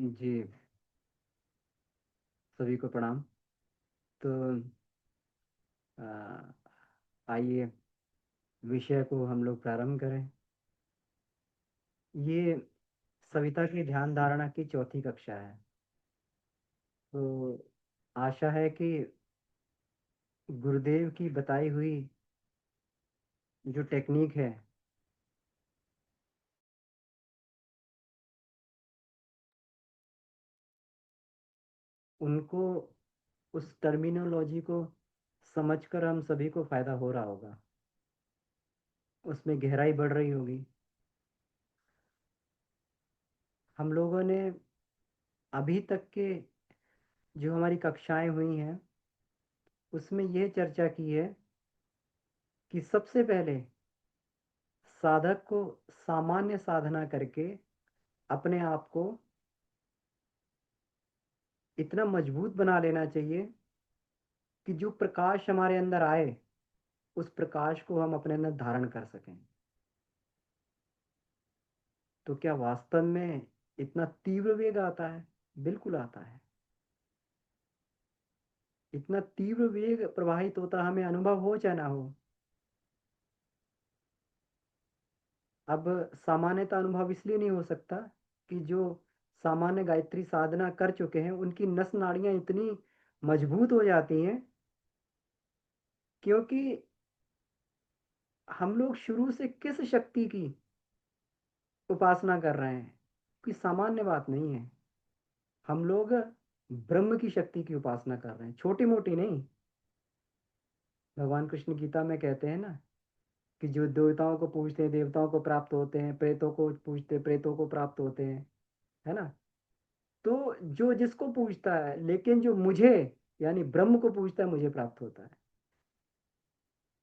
जी, सभी को प्रणाम। तो आ, आइए विषय को हम लोग प्रारंभ करें। ये सविता की ध्यान धारणा की चौथी कक्षा है। तो आशा है कि गुरुदेव की बताई हुई जो टेक्निक है उनको, उस टर्मिनोलॉजी को समझकर हम सभी को फायदा हो रहा होगा, उसमें गहराई बढ़ रही होगी। हम लोगों ने अभी तक के जो हमारी कक्षाएं हुई हैं उसमें यह चर्चा की है कि सबसे पहले साधक को सामान्य साधना करके अपने आप को इतना मजबूत बना लेना चाहिए कि जो प्रकाश हमारे अंदर आए उस प्रकाश को हम अपने अंदर धारण कर सकें। तो क्या वास्तव में इतना तीव्र वेग आता है? बिल्कुल आता है। इतना तीव्र वेग प्रवाहित होता, हमें अनुभव हो चाहे ना हो। अब सामान्यता अनुभव इसलिए नहीं हो सकता कि जो सामान्य गायत्री साधना कर चुके हैं उनकी नस नाड़ियां इतनी मजबूत हो जाती हैं, क्योंकि हम लोग शुरू से किस शक्ति की उपासना कर रहे हैं कोई सामान्य बात नहीं है। हम लोग ब्रह्म की शक्ति की उपासना कर रहे हैं, छोटी मोटी नहीं। भगवान कृष्ण गीता में कहते हैं ना कि जो देवताओं को पूजते हैं देवताओं को प्राप्त होते हैं, प्रेतों को पूजते प्रेतों को प्राप्त होते हैं, है ना। तो जो जिसको पूजता है, लेकिन जो मुझे यानी ब्रह्म को पूजता है मुझे प्राप्त होता है।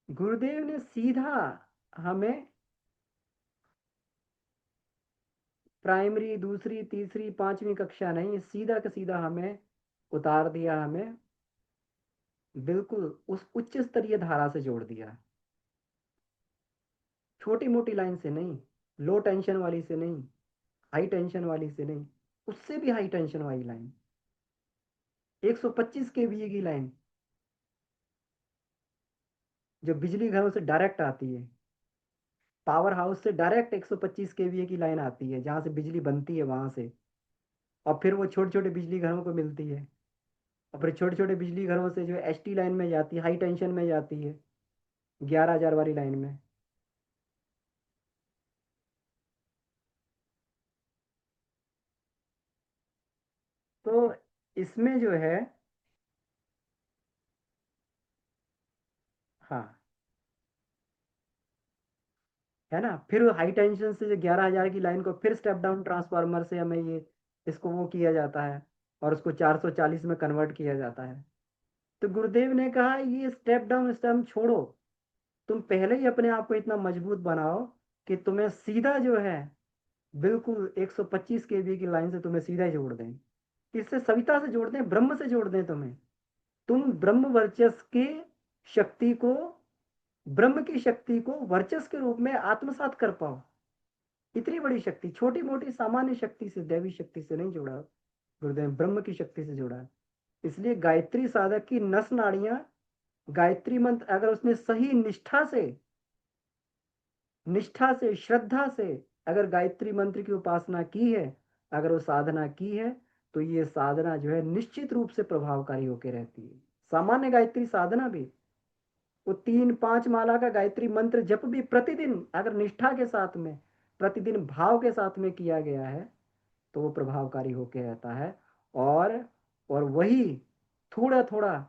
गुरुदेव ने सीधा हमें प्राइमरी दूसरी तीसरी पांचवी कक्षा नहीं, सीधा का सीधा हमें उतार दिया, हमें बिल्कुल उस उच्च स्तरीय धारा से जोड़ दिया। छोटी मोटी लाइन से नहीं, लो टेंशन वाली से नहीं, हाई टेंशन वाली से नहीं, उससे भी हाई टेंशन वाली लाइन, 125 केवीए की लाइन जो बिजली घरों से डायरेक्ट आती है। पावर हाउस से डायरेक्ट 125 केवीए की लाइन आती है, जहां से बिजली बनती है वहां से, और फिर वो छोटे छोटे बिजली घरों को मिलती है, और फिर छोटे छोटे बिजली घरों से जो एसटी लाइन में जाती है, हाई टेंशन में जाती है, 11,000 वाली लाइन में। तो इसमें जो हाँ, है ना, फिर हाई टेंशन से जो 11,000 की लाइन को फिर स्टेप डाउन ट्रांसफार्मर से हमें ये इसको वो किया जाता है, और उसको 440 में कन्वर्ट किया जाता है। तो गुरुदेव ने कहा ये स्टेप डाउन स्टेप छोड़ो, तुम पहले ही अपने आप को इतना मजबूत बनाओ कि तुम्हें सीधा जो है बिल्कुल 125 केवी की लाइन से तुम्हें सीधा ही जोड़ दें, इससे सविता से जोड़ दें, ब्रह्म से जोड़ दें तुम्हें। तुम ब्रह्म वर्चस्व की शक्ति को, ब्रह्म की शक्ति को वर्चस्व के रूप में आत्मसात कर पाओ। इतनी बड़ी शक्ति, छोटी मोटी सामान्य शक्ति से, दैवी शक्ति से नहीं जोड़ा गुरुदेव, ब्रह्म की शक्ति से जोड़ा है। इसलिए गायत्री साधक की नस नाड़ियां, गायत्री मंत्र अगर उसने सही निष्ठा से श्रद्धा से अगर गायत्री मंत्र की उपासना की है, अगर वो साधना की है, तो ये साधना जो है निश्चित रूप से प्रभावकारी होकर रहती है। सामान्य गायत्री साधना भी, वो 3-5 माला का गायत्री मंत्र जप भी प्रतिदिन अगर निष्ठा के साथ में, प्रतिदिन भाव के साथ में किया गया है, तो वो प्रभावकारी होकर रहता है। और और वही थोड़ा थोड़ा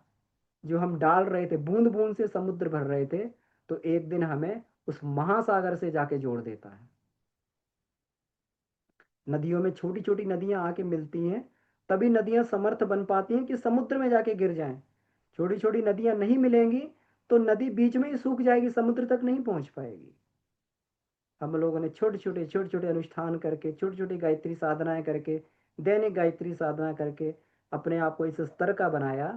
जो हम डाल रहे थे, बूंद बूंद से समुद्र भर रहे थे, तो एक दिन हमें उस महासागर से जाके जोड़ देता है। नदियों में छोटी छोटी नदियां आके मिलती हैं, तभी नदियां समर्थ बन पाती हैं कि समुद्र में जाके गिर जाएं। छोटी छोटी नदियां नहीं मिलेंगी तो नदी बीच में ही सूख जाएगी, समुद्र तक नहीं पहुंच पाएगी। हम लोगों ने छोटे छोटे अनुष्ठान करके, छोटी छोटी गायत्री साधनाएं करके, दैनिक गायत्री साधना करके अपने आप को इस स्तर का बनाया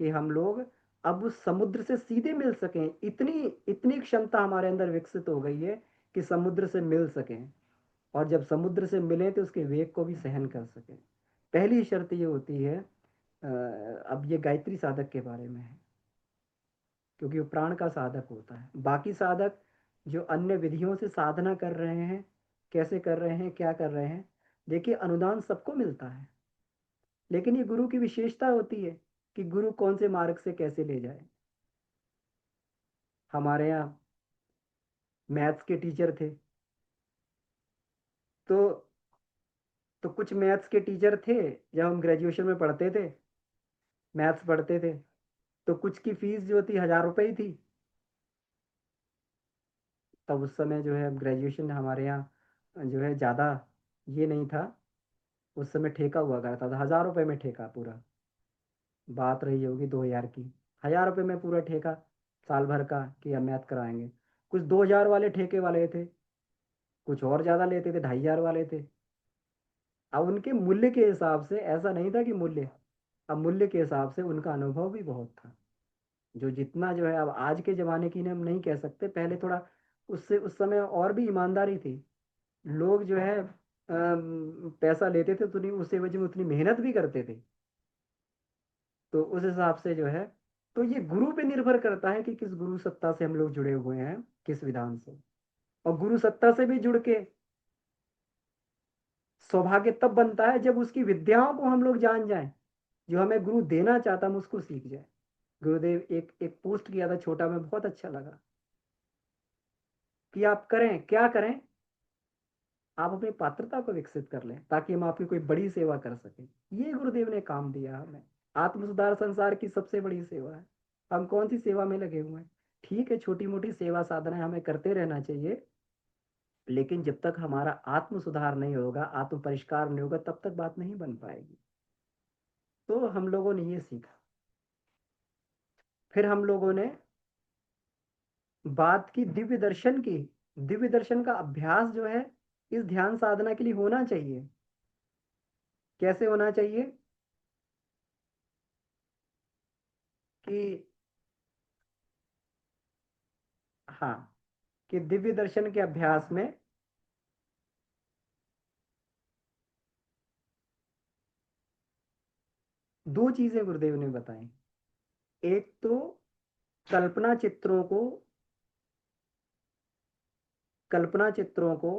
कि हम लोग अब उस समुद्र से सीधे मिल सकें। इतनी इतनी क्षमता हमारे अंदर विकसित हो गई है कि समुद्र से मिल सकें, और जब समुद्र से मिले तो उसके वेग को भी सहन कर सकें। पहली शर्त ये होती है, अब ये गायत्री साधक के बारे में है, क्योंकि वो प्राण का साधक होता है। बाकी साधक जो अन्य विधियों से साधना कर रहे हैं, कैसे कर रहे हैं, क्या कर रहे हैं, देखिए अनुदान सबको मिलता है, लेकिन ये गुरु की विशेषता होती है कि गुरु कौन से मार्ग से कैसे ले जाए। हमारे यहाँ मैथ्स के टीचर थे, तो कुछ मैथ्स के टीचर थे, जब हम ग्रेजुएशन में पढ़ते थे, मैथ्स पढ़ते थे, तो कुछ की फीस जो थी 1,000 रुपये ही थी। तब उस समय जो है ग्रेजुएशन हमारे यहाँ जो है ज़्यादा ये नहीं था, उस समय ठेका हुआ करता था, 1,000 रुपये में ठेका पूरा। बात रही होगी 2,000 की, 1,000 रुपये में पूरा ठेका साल भर का कि हम मैथ कराएंगे। कुछ 2,000 वाले ठेके वाले थे, कुछ और ज़्यादा लेते थे, 2,500 वाले थे। अब उनके मूल्य के हिसाब से ऐसा नहीं था कि मूल्य, अब मूल्य के हिसाब से उनका अनुभव भी बहुत था। जो जितना जो है, अब आज के ज़माने की ने हम नहीं कह सकते, पहले थोड़ा उससे उस समय और भी ईमानदारी थी। लोग जो है पैसा लेते थे तो नहीं, उस एवज में उतनी मेहनत भी करते थे। तो उस हिसाब से जो है, तो ये गुरु पे निर्भर करता है कि किस गुरु सत्ता से हम लोग जुड़े हुए हैं, किस विधान से। और गुरु सत्ता से भी जुड़ के सौभाग्य तब बनता है जब उसकी विद्याओं को हम लोग जान जाएं, जो हमें गुरु देना चाहता हम उसको सीख जाए। गुरुदेव एक एक पोस्ट किया था छोटा, में बहुत अच्छा लगा कि आप करें क्या करें, आप अपनी पात्रता को विकसित कर लें ताकि हम आपकी कोई बड़ी सेवा कर सकें। ये गुरुदेव ने काम दिया हमें। आत्म सुधार संसार की सबसे बड़ी सेवा है। हम कौन सी सेवा में लगे हुए हैं? ठीक है, छोटी मोटी सेवा साधनाएं हमें करते रहना चाहिए, लेकिन जब तक हमारा आत्म सुधार नहीं होगा, आत्म परिष्कार नहीं होगा, तब तक बात नहीं बन पाएगी। तो हम लोगों ने ये सीखा। फिर हम लोगों ने बात की दिव्य दर्शन की। दिव्य दर्शन का अभ्यास जो है इस ध्यान साधना के लिए होना चाहिए। कैसे होना चाहिए? कि हाँ, कि दिव्य दर्शन के अभ्यास में दो चीजें गुरुदेव ने बताई। एक तो कल्पना चित्रों को, कल्पना चित्रों को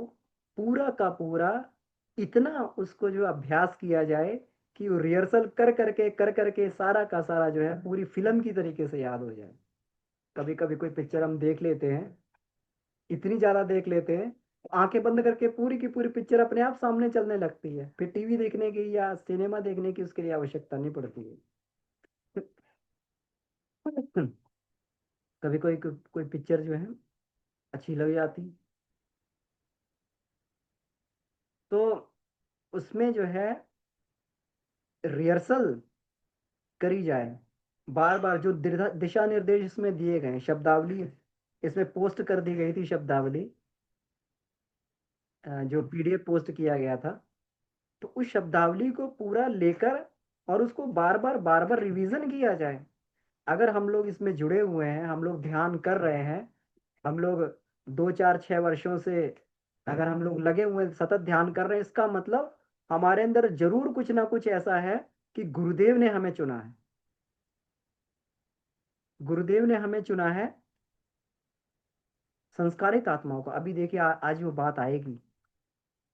पूरा का पूरा इतना उसको जो अभ्यास किया जाए कि वो रिहर्सल कर करके सारा का सारा जो है पूरी फिल्म की तरीके से याद हो जाए। कभी कभी कोई पिक्चर हम देख लेते हैं, इतनी ज्यादा देख लेते हैं, आंखें बंद करके पूरी की पूरी पिक्चर अपने आप सामने चलने लगती है, फिर टीवी देखने की या सिनेमा देखने की उसके लिए आवश्यकता नहीं पड़ती है। कभी कोई कोई पिक्चर जो है अच्छी लग जाती, तो उसमें जो है रिहर्सल करी जाए, बार बार जो दिशा निर्देश इसमें दिए गए हैं, शब्दावली इसमें पोस्ट कर दी गई थी, शब्दावली जो पीडीएफ पोस्ट किया गया था, तो उस शब्दावली को पूरा लेकर और उसको बार बार रिवीजन किया जाए। अगर हम लोग इसमें जुड़े हुए हैं, हम लोग ध्यान कर रहे हैं, हम लोग 2 4 6 वर्षों से अगर हम लोग लगे हुए हैं, सतत ध्यान कर रहे हैं, इसका मतलब हमारे अंदर जरूर कुछ ना कुछ ऐसा है कि गुरुदेव ने हमें चुना है। गुरुदेव ने हमें चुना है संस्कारित आत्माओं को। अभी देखिए आज वो बात आएगी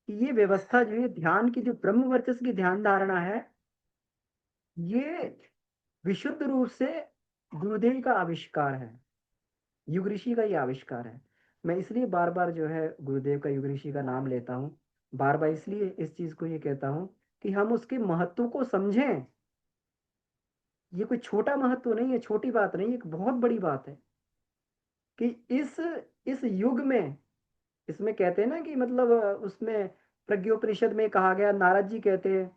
कि ये व्यवस्था जो है ध्यान की, जो ब्रह्म वर्चस्व की ध्यान धारणा है, ये विशुद्ध रूप से गुरुदेव का आविष्कार है, युग ऋषि का ये आविष्कार है। मैं इसलिए बार बार जो है गुरुदेव का, युग ऋषि का नाम लेता हूँ, बार बार इसलिए इस चीज को ये कहता हूँ कि हम उसके महत्व को समझें। ये कोई छोटा महत्व नहीं है, छोटी बात नहीं, एक बहुत बड़ी बात है कि इस युग में, इसमें कहते हैं ना कि मतलब उसमें प्रज्ञोपनिषद में कहा गया, नारद जी कहते हैं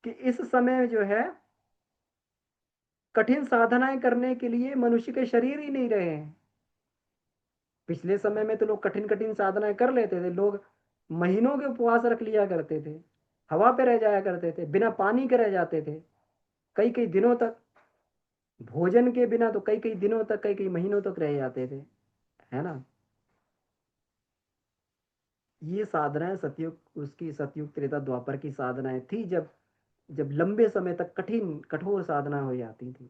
कि इस समय जो है कठिन साधनाएं करने के लिए मनुष्य के शरीर ही नहीं रहे हैं। पिछले समय में तो लोग कठिन कठिन साधनाएं कर लेते थे, लोग महीनों के उपवास रख लिया करते थे, हवा पे रह जाया करते थे, बिना पानी के रह जाते थे, कई कई दिनों तक, भोजन के बिना तो कई कई दिनों तक, कई कई महीनों तक रह जाते थे, है ना। ये साधनाएं सतयुग, उसकी सतयुग त्रेता द्वापर की साधनाएं थी, जब जब लंबे समय तक कठिन कठोर साधना हो जाती थी।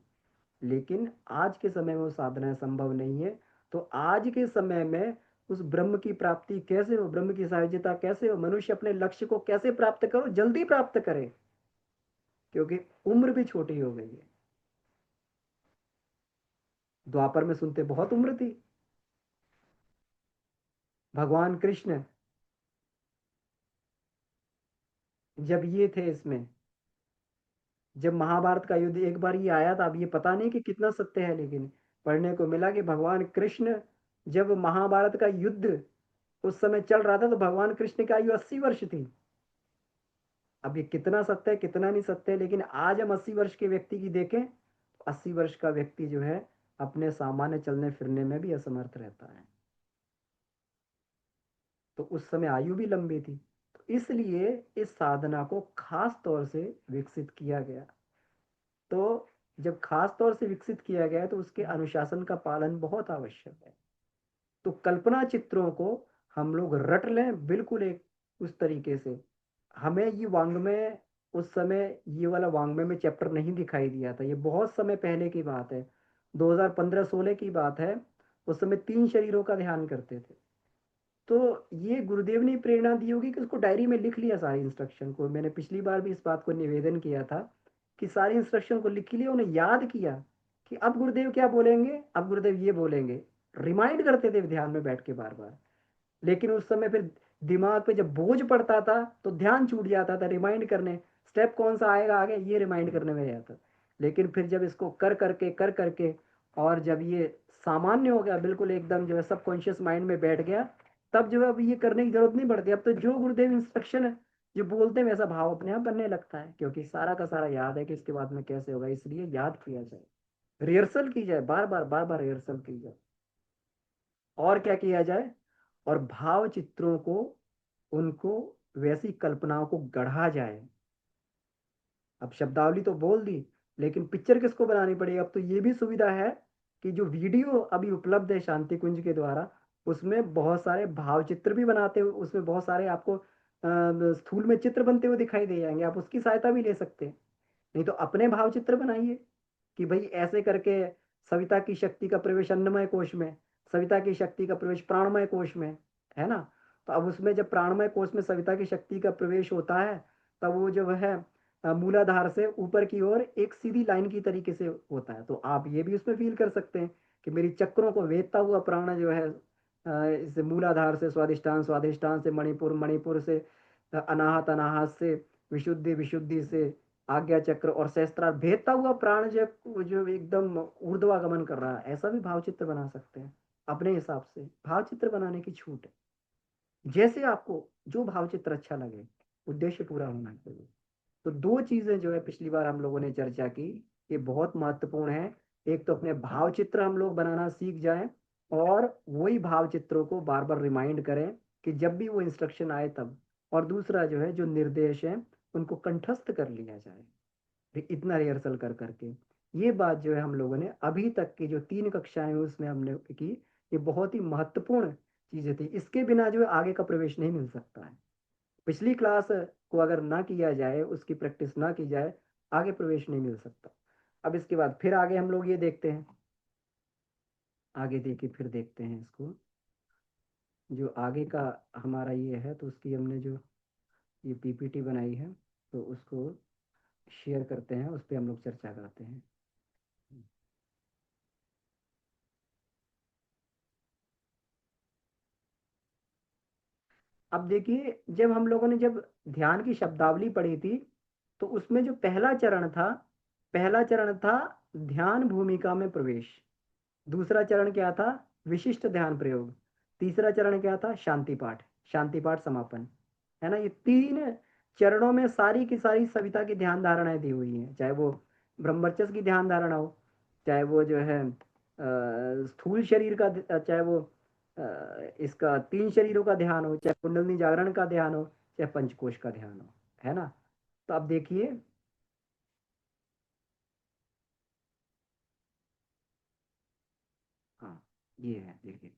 लेकिन आज के समय में वो साधना संभव नहीं है। तो आज के समय में उस ब्रह्म की प्राप्ति कैसे हो, ब्रह्म की सहजता कैसे हो, मनुष्य अपने लक्ष्य को कैसे प्राप्त करो, जल्दी प्राप्त करे, क्योंकि उम्र भी छोटी हो गई है। द्वापर में सुनते बहुत उम्र थी। भगवान कृष्ण जब ये थे इसमें, जब महाभारत का युद्ध एक बार ये आया था, अब ये पता नहीं कि कितना सत्य है, लेकिन पढ़ने को मिला कि भगवान कृष्ण जब महाभारत का युद्ध उस समय चल रहा था तो भगवान कृष्ण की आयु 80 वर्ष थी। अब ये कितना सत्य है कितना नहीं सत्य है, लेकिन आज हम 80 वर्ष के व्यक्ति की देखें, 80 वर्ष का व्यक्ति जो है अपने सामान्य चलने फिरने में भी असमर्थ रहता है। तो उस समय आयु भी लंबी थी। तो इसलिए इस साधना को खास तौर से विकसित किया गया। तो जब खास तौर से विकसित किया गया है तो उसके अनुशासन का पालन बहुत आवश्यक है। तो कल्पना चित्रों को हम लोग रट लें बिल्कुल एक उस तरीके से। हमें ये वांग्मय उस समय ये वाला वांग्मय में चैप्टर नहीं दिखाई दिया था, ये बहुत समय पहले की बात है, 2015-16 की बात है। उस समय 3 शरीरों का ध्यान करते थे। तो ये गुरुदेव ने प्रेरणा दी होगी कि उसको डायरी में लिख लिया सारी इंस्ट्रक्शन को। मैंने पिछली बार भी इस बात को निवेदन किया था कि सारी इंस्ट्रक्शन को लिख लिया, उन्हें याद किया कि अब गुरुदेव क्या बोलेंगे, अब गुरुदेव ये बोलेंगे। रिमाइंड करते थे ध्यान में बैठ के बार बार। लेकिन उस समय फिर दिमाग पे जब बोझ पड़ता था तो ध्यान छूट जाता था रिमाइंड करने, स्टेप कौन सा आएगा आगे ये रिमाइंड करने में जाता। लेकिन फिर जब इसको कर करके और जब ये सामान्य हो गया, बिल्कुल एकदम जो है सबकॉन्शियस माइंड में बैठ गया, तब जो है अब ये करने की जरूरत नहीं पड़ती। अब तो जो गुरुदेव इंस्ट्रक्शन है जो बोलते हैं वैसा भाव अपने आप बनने लगता है, क्योंकि सारा का सारा याद है कि इसके बाद में कैसे होगा। इसलिए याद किया जाए, रिहर्सल की जाए, बार बार रिहर्सल की जाए। और क्या किया जाए, और भाव चित्रों को, उनको वैसी कल्पनाओं को गढ़ा जाए। अब शब्दावली तो बोल दी, लेकिन पिक्चर किसको बनानी पड़ेगी। अब तो ये भी सुविधा है कि जो वीडियो अभी उपलब्ध है शांति कुंज के द्वारा, उसमें बहुत सारे भाव चित्र भी बनाते हुए, उसमें बहुत सारे आपको स्थूल में चित्र बनते हुए दिखाई दे जाएंगे, आप उसकी सहायता भी ले सकते हैं। नहीं तो अपने भाव चित्र बनाइए कि भाई ऐसे करके सविता की शक्ति का प्रवेश अन्नमय कोश में, सविता की शक्ति का प्रवेश प्राणमय कोश में, है ना। तो अब उसमें जब प्राणमय कोश में सविता की शक्ति का प्रवेश होता है, तब वो जो है मूलाधार से ऊपर की ओर एक सीधी लाइन की तरीके से होता है। तो आप ये भी उसमें फील कर सकते हैं कि मेरी चक्रों को वेदता हुआ प्राण जो है इस मूलाधार से स्वादिष्टान, स्वादिष्टान से मणिपुर, मणिपुर से अनाहत, अनाहत से विशुद्धि, विशुद्धि से आज्ञा चक्र और सहस्त्रार भेदता हुआ प्राण जो जो एकदम ऊर्ध्वागमन कर रहा है, ऐसा भी भाव चित्र बना सकते हैं। अपने हिसाब से भाव चित्र बनाने की छूट है, जैसे आपको जो भाव चित्र अच्छा लगे, उद्देश्य पूरा होना चाहिए। तो दो चीजें जो है पिछली बार हम लोगों ने चर्चा की, ये बहुत महत्वपूर्ण है। एक तो अपने भाव चित्र हम लोग बनाना सीख जाएं, और वही भाव चित्रों को बार बार रिमाइंड करें कि जब भी वो इंस्ट्रक्शन आए तब। और दूसरा जो है जो निर्देश है उनको कंठस्थ कर लिया जाए, इतना रिहर्सल कर करके। ये बात जो है हम लोगों ने अभी तक की जो 3 कक्षाएं हुई उसमें हमने की, ये बहुत ही महत्वपूर्ण चीजें थी। इसके बिना जो है आगे का प्रवेश नहीं मिल सकता है। पिछली क्लास को अगर ना किया जाए, उसकी प्रैक्टिस ना की जाए, आगे प्रवेश नहीं मिल सकता। अब इसके बाद फिर आगे हम लोग ये देखते हैं, आगे देखिए फिर देखते हैं इसको, जो आगे का हमारा ये है तो उसकी हमने जो ये पीपीटी बनाई है तो उसको शेयर करते हैं, उस पर हम लोग चर्चा करते हैं। अब देखिए, जब हम लोगों ने जब ध्यान की शब्दावली पढ़ी थी, तो उसमें जो पहला चरण था ध्यान भूमिका में प्रवेश। दूसरा चरण क्या था, विशिष्ट ध्यान प्रयोग। तीसरा चरण क्या था, शांति पाठ समापन, है ना। ये 3 चरणों में सारी की सारी सविता की ध्यान धारणाएं दी हुई हैं, चाहे वो ब्रह्मचर्य की ध्यान धारणा हो, चाहे वो जो है स्थूल शरीर का चाहे वो इसका 3 शरीरों का ध्यान हो, चाहे कुंडलनी जागरण का ध्यान हो, चाहे पंचकोश का ध्यान हो, है ना। तो अब देखिए, हाँ ये है देखिए।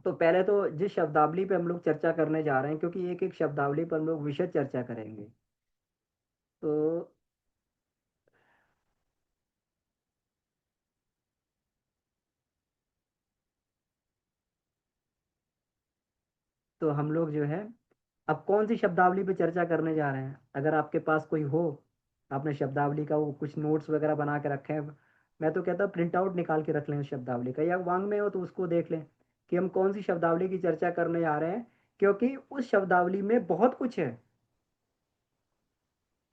तो पहले तो जिस शब्दावली पे हम लोग चर्चा करने जा रहे हैं, क्योंकि एक एक शब्दावली पर हम लोग विशद चर्चा करेंगे। तो हम लोग जो है अब कौन सी शब्दावली पे चर्चा करने जा रहे हैं, अगर आपके पास कोई हो, आपने शब्दावली का वो कुछ नोट्स वगैरह बना के रखे हैं, मैं तो कहता हूँ प्रिंट आउट निकाल के रख लें उस शब्दावली का, या वांग में हो तो उसको देख लें कि हम कौन सी शब्दावली की चर्चा करने जा रहे हैं, क्योंकि उस शब्दावली में बहुत कुछ है।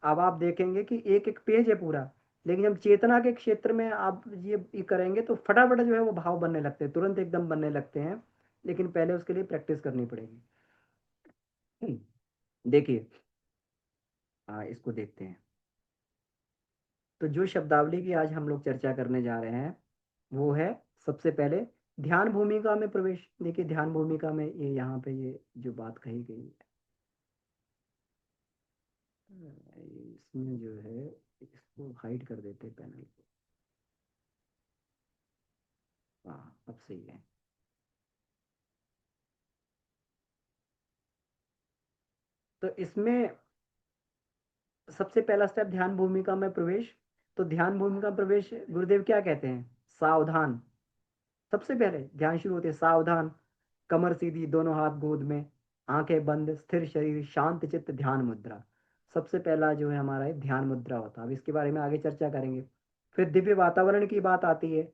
अब आप देखेंगे कि एक एक पेज है पूरा, लेकिन जब चेतना के क्षेत्र में आप ये करेंगे तो फटाफट जो है वो भाव बनने लगते हैं, तुरंत एकदम बनने लगते हैं, लेकिन पहले उसके लिए प्रैक्टिस करनी पड़ेगी। देखिए, हाँ इसको देखते हैं। तो जो शब्दावली की आज हम लोग चर्चा करने जा रहे हैं वो है, सबसे पहले ध्यान भूमिका में प्रवेश। देखिए ध्यान भूमिका में ये यहाँ पे ये जो बात कही गई है, इसमें जो है इसको हाइड कर देते हैं पैनल को। हाँ अब सही है। तो इसमें सबसे पहला स्टेप ध्यान भूमिका में प्रवेश। तो ध्यान भूमिका में प्रवेश गुरुदेव क्या कहते हैं, सावधान। सबसे पहले ध्यान शुरू होते हैं सावधान, कमर सीधी, दोनों हाथ गोद में, आंखें बंद, स्थिर शरीर, शांत चित्त, ध्यान मुद्रा। सबसे पहला जो है हमारा ये ध्यान मुद्रा होता है। अब इसके बारे में आगे चर्चा करेंगे। फिर दिव्य वातावरण की बात आती है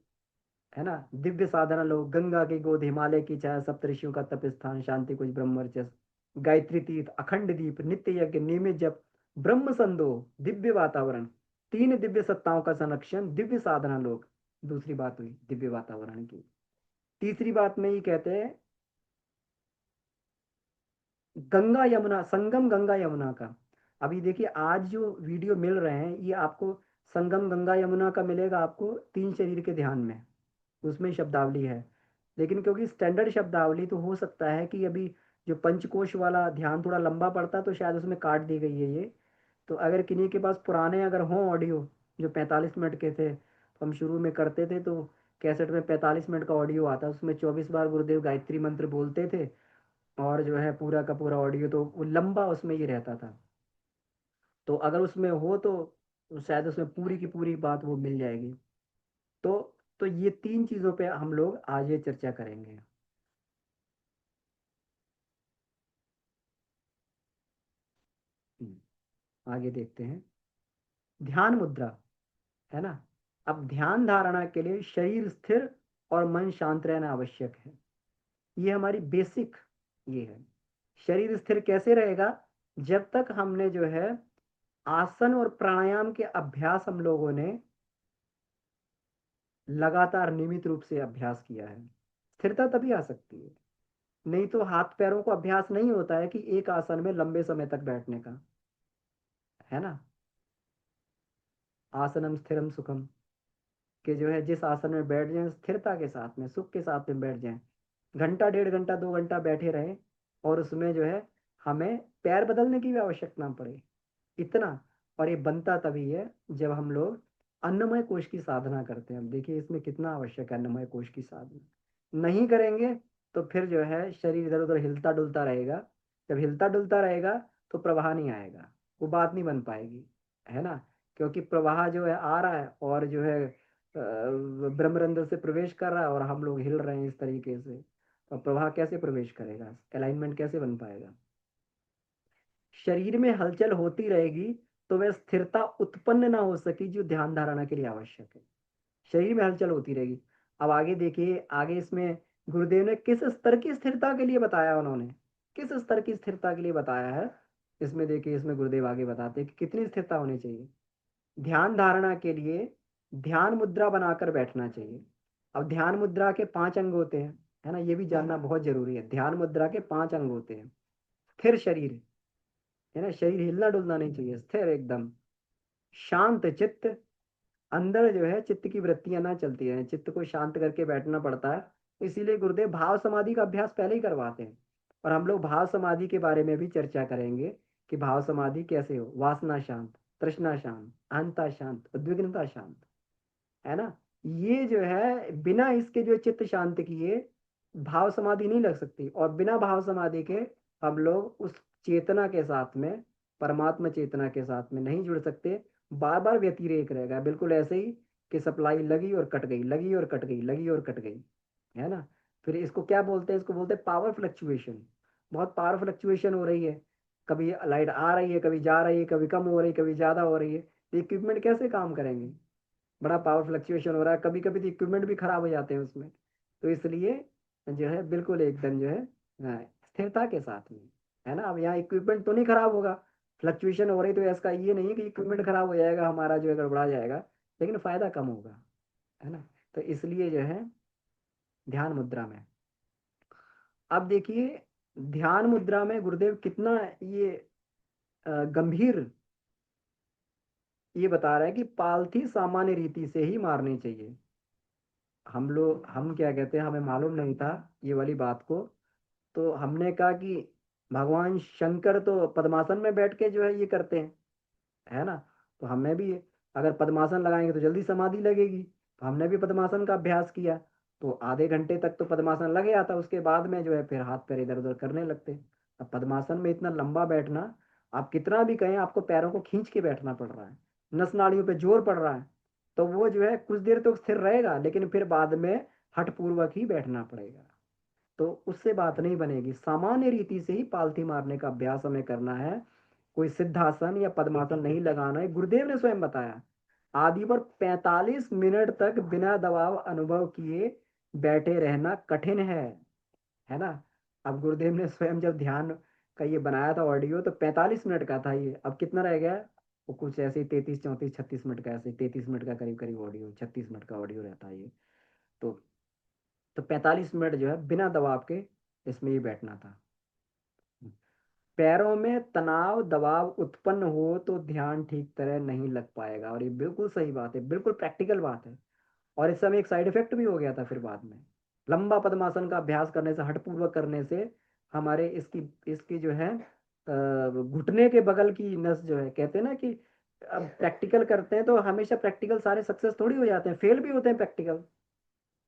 ना। दिव्य साधना लोग, गंगा की गोद, हिमालय की छाया, सप्तऋषियों का तप स्थान, शांति कुछ, ब्रह्मचर्य, गायत्री तीर्थ, अखंड दीप, नित्य यज्ञ, नियमित जप, ब्रह्म संदोह, दिव्य वातावरण, तीन दिव्य सत्ताओं का संरक्षण, दिव्य साधना लोग। दूसरी बात हुई दिव्य वातावरण की। तीसरी बात में ये कहते हैं गंगा यमुना संगम, गंगा यमुना का। अभी देखिए आज जो वीडियो मिल रहे हैं ये आपको संगम गंगा यमुना का मिलेगा, आपको तीन शरीर के ध्यान में, उसमें शब्दावली है। लेकिन क्योंकि स्टैंडर्ड शब्दावली तो हो सकता है कि अभी जो पंचकोश वाला ध्यान थोड़ा लंबा पड़ता है तो शायद उसमें काट दी गई है ये। तो अगर किन्हीं के पास पुराने अगर हों ऑडियो जो 45 मिनट के थे, तो हम शुरू में करते थे तो कैसेट में 45 मिनट का ऑडियो आता, उसमें 24 बार गुरुदेव गायत्री मंत्र बोलते थे, और जो है पूरा का पूरा ऑडियो तो वो लंबा उसमें ही रहता था। तो अगर उसमें हो तो शायद उसमें पूरी की पूरी बात वो मिल जाएगी। तो ये तीन चीजों पे हम लोग आज ये चर्चा करेंगे। आगे देखते हैं ध्यान मुद्रा, है ना। अब ध्यान धारणा के लिए शरीर स्थिर और मन शांत रहना आवश्यक है। ये हमारी बेसिक ये है। शरीर स्थिर कैसे रहेगा, जब तक हमने जो है आसन और प्राणायाम के अभ्यास हम लोगों ने लगातार नियमित रूप से अभ्यास किया है, स्थिरता तभी आ सकती है। नहीं तो हाथ पैरों को अभ्यास नहीं होता है कि एक आसन में लंबे समय तक बैठने का, है ना। आसनम स्थिरम सुखम, कि जो है जिस आसन में बैठ जाएं स्थिरता के साथ में, सुख के साथ में बैठ जाएं, घंटा, 1.5 घंटा, 2 घंटा बैठे रहें, और उसमें जो है हमें पैर बदलने की भी आवश्यकता ना पड़े, इतना। और ये बनता तभी है जब हम लोग अन्नमय कोश की साधना करते हैं। अब देखिए इसमें कितना आवश्यक है अन्नमय कोश की साधना। नहीं करेंगे तो फिर जो है शरीर इधर उधर हिलता डुलता रहेगा। जब हिलता डुलता रहेगा तो प्रवाह नहीं आएगा, वो बात नहीं बन पाएगी, है ना। क्योंकि प्रवाह जो है आ रहा है और जो है ब्रह्मरंध्र से प्रवेश कर रहा है, और हम लोग हिल रहे हैं इस तरीके से, तो प्रवाह कैसे प्रवेश करेगा, अलाइनमेंट कैसे बन पाएगा। शरीर में हलचल होती रहेगी तो वह स्थिरता उत्पन्न ना हो सकी जो ध्यान धारणा के लिए आवश्यक है। शरीर में हलचल होती रहेगी। अब आगे देखिए, आगे इसमें गुरुदेव ने किस स्तर की स्थिरता के लिए बताया, उन्होंने किस स्तर की स्थिरता के लिए बताया है। इसमें देखिए, इसमें गुरुदेव आगे बताते हैं कि कितनी स्थिरता होनी चाहिए। ध्यान धारणा के लिए ध्यान मुद्रा बनाकर बैठना चाहिए। अब ध्यान मुद्रा के 5 अंग होते हैं, है ना, ये भी जानना बहुत जरूरी है। ध्यान मुद्रा के 5 अंग होते हैं। स्थिर शरीर, है ना, शरीर हिलना डुलना नहीं चाहिए, स्थिर एकदम। शांत चित्त, अंदर जो है चित्त की वृत्तियां ना चलती रहें, चित्त को शांत करके बैठना पड़ता है। इसीलिए गुरुदेव भाव समाधि का अभ्यास पहले ही करवाते हैं। और हम लोग भाव समाधि के बारे में भी चर्चा करेंगे कि भाव समाधि कैसे हो। वासना शांत, तृष्णा शांत, अहंता शांत, उद्विग्नता शांत, है ना। ये जो है बिना इसके जो चित्त शांत किए भाव समाधि नहीं लग सकती, और बिना भाव समाधि के हम लोग उस चेतना के साथ में परमात्मा चेतना के साथ में नहीं जुड़ सकते, बार बार व्यतिरेक रहेगा, बिल्कुल ऐसे ही कि सप्लाई लगी और कट गई, लगी और कट गई, लगी और कट गई, है ना। फिर इसको क्या बोलते हैं, इसको बोलते हैं पावर फ्लक्चुएशन। बहुत पावर फ्लक्चुएशन हो रही है, कभी लाइट आ रही है, कभी जा रही है, कभी कम हो रही है, कभी ज़्यादा हो रही है, तो इक्विपमेंट कैसे काम करेंगे। बड़ा पावर फ्लक्चुएशन हो रहा है, कभी कभी तो इक्विपमेंट भी खराब हो जाते हैं उसमें। तो इसलिए जो है बिल्कुल एकदम जो है स्थिरता के साथ में, है ना। अब यहाँ इक्विपमेंट तो नहीं खराब होगा, फ्लक्चुएशन हो रही, तो इसका ये नहीं है कि इक्विपमेंट खराब हो जाएगा, हमारा जो है गड़बड़ा जाएगा, लेकिन फायदा कम होगा, है ना। तो इसलिए जो है ध्यान मुद्रा में, अब देखिए ध्यान मुद्रा में गुरुदेव कितना ये गंभीर ये बता रहा है कि पालथी सामान्य रीति से ही मारनी चाहिए। हम क्या कहते हैं, हमें मालूम नहीं था ये वाली बात को, तो हमने कहा कि भगवान शंकर तो पद्मासन में बैठ के जो है ये करते हैं, है ना। तो हमें भी अगर पद्मासन लगाएंगे तो जल्दी समाधि लगेगी, तो हमने भी पद्मासन का अभ्यास किया। तो आधे घंटे तक तो पद्मासन लगे आता, उसके बाद में जो है फिर हाथ पैर इधर उधर करने लगते। अब पद्मासन में इतना लंबा बैठना, आप कितना भी कहें आपको पैरों को खींच के बैठना पड़ रहा है, नस नाड़ियों पे जोर पड़ रहा है, तो वो जो है कुछ देर तो स्थिर रहेगा, लेकिन फिर बाद में हठपूर्वक ही बैठना पड़ेगा। तो उससे बात नहीं बनेगी, सामान्य रीति से ही पालथी मारने का अभ्यास हमें करना है। कोई सिद्धासन या पद्मासन नहीं लगाना है, गुरुदेव ने स्वयं बताया आदि पर 45 मिनट तक बिना दबाव अनुभव किए बैठे रहना कठिन है ना। अब गुरुदेव ने स्वयं जब ध्यान का ये बनाया था ऑडियो, तो 45 मिनट का था ये, अब कितना रह गया, वो कुछ ऐसे ही 33 34 36 मिनट का, ऐसे 33 मिनट का करीब करीब ऑडियो, 36 मिनट का ऑडियो रहता है ये। तो 45 मिनट जो है बिना दबाव के इसमें ये बैठना था। पैरों में तनाव दबाव उत्पन्न हो तो ध्यान ठीक तरह नहीं लग पाएगा, और ये बिल्कुल सही बात है, बिल्कुल प्रैक्टिकल बात है। और इस समय एक साइड इफेक्ट भी हो गया था फिर बाद में, लंबा पद्मासन का अभ्यास करने से, हठपूर्वक करने से हमारे इसकी इसकी जो है घुटने के बगल की नस जो है, कहते हैं ना कि अब प्रैक्टिकल करते हैं तो हमेशा प्रैक्टिकल सारे सक्सेस थोड़ी हो जाते हैं, फेल भी होते हैं प्रैक्टिकल।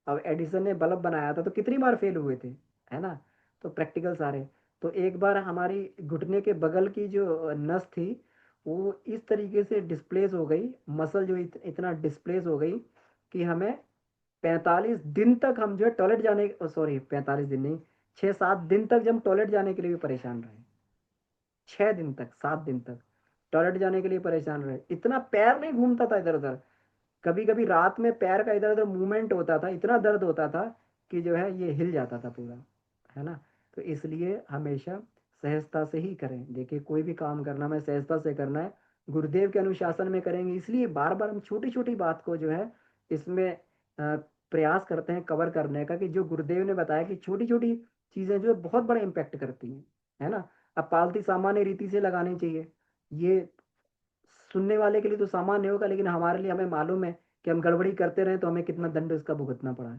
अब एडिसन ने बल्ब बनाया था तो कितनी बार फेल हुए थे, है ना। तो प्रैक्टिकल सारे, तो एक बार हमारी घुटने के बगल की जो नस थी, वो इस तरीके से डिस्प्लेस हो गई, मसल जो इतना डिस्प्लेस हो गई कि हमें 45 दिन तक हम जो है टॉयलेट जाने, सॉरी 45 दिन नहीं, 6 7 दिन तक जब हम टॉयलेट जाने के लिए भी परेशान रहे, 6 दिन तक 7 दिन तक टॉयलेट जाने के लिए परेशान रहे, इतना पैर नहीं घूमता था इधर उधर। कभी कभी रात में पैर का इधर उधर मूवमेंट होता था, इतना दर्द होता था कि जो है ये हिल जाता था पूरा, है ना। तो इसलिए हमेशा सहजता से ही करें, देखिए कोई भी काम करना में सहजता से करना है, गुरुदेव के अनुशासन में करेंगे, इसलिए बार बार हम छोटी छोटी बात को जो है इसमें प्रयास करते हैं कवर करने का, कि जो गुरुदेव ने बताया कि छोटी छोटी चीजें जो है बहुत बड़ा इम्पैक्ट करती हैं, है ना। अब पालती सामान्य रीति से लगानी चाहिए, ये सुनने वाले के लिए तो सामान्य होगा, लेकिन हमारे लिए हमें मालूम है कि हम गड़बड़ी करते रहे तो हमें कितना दंड इसका भुगतना पड़ा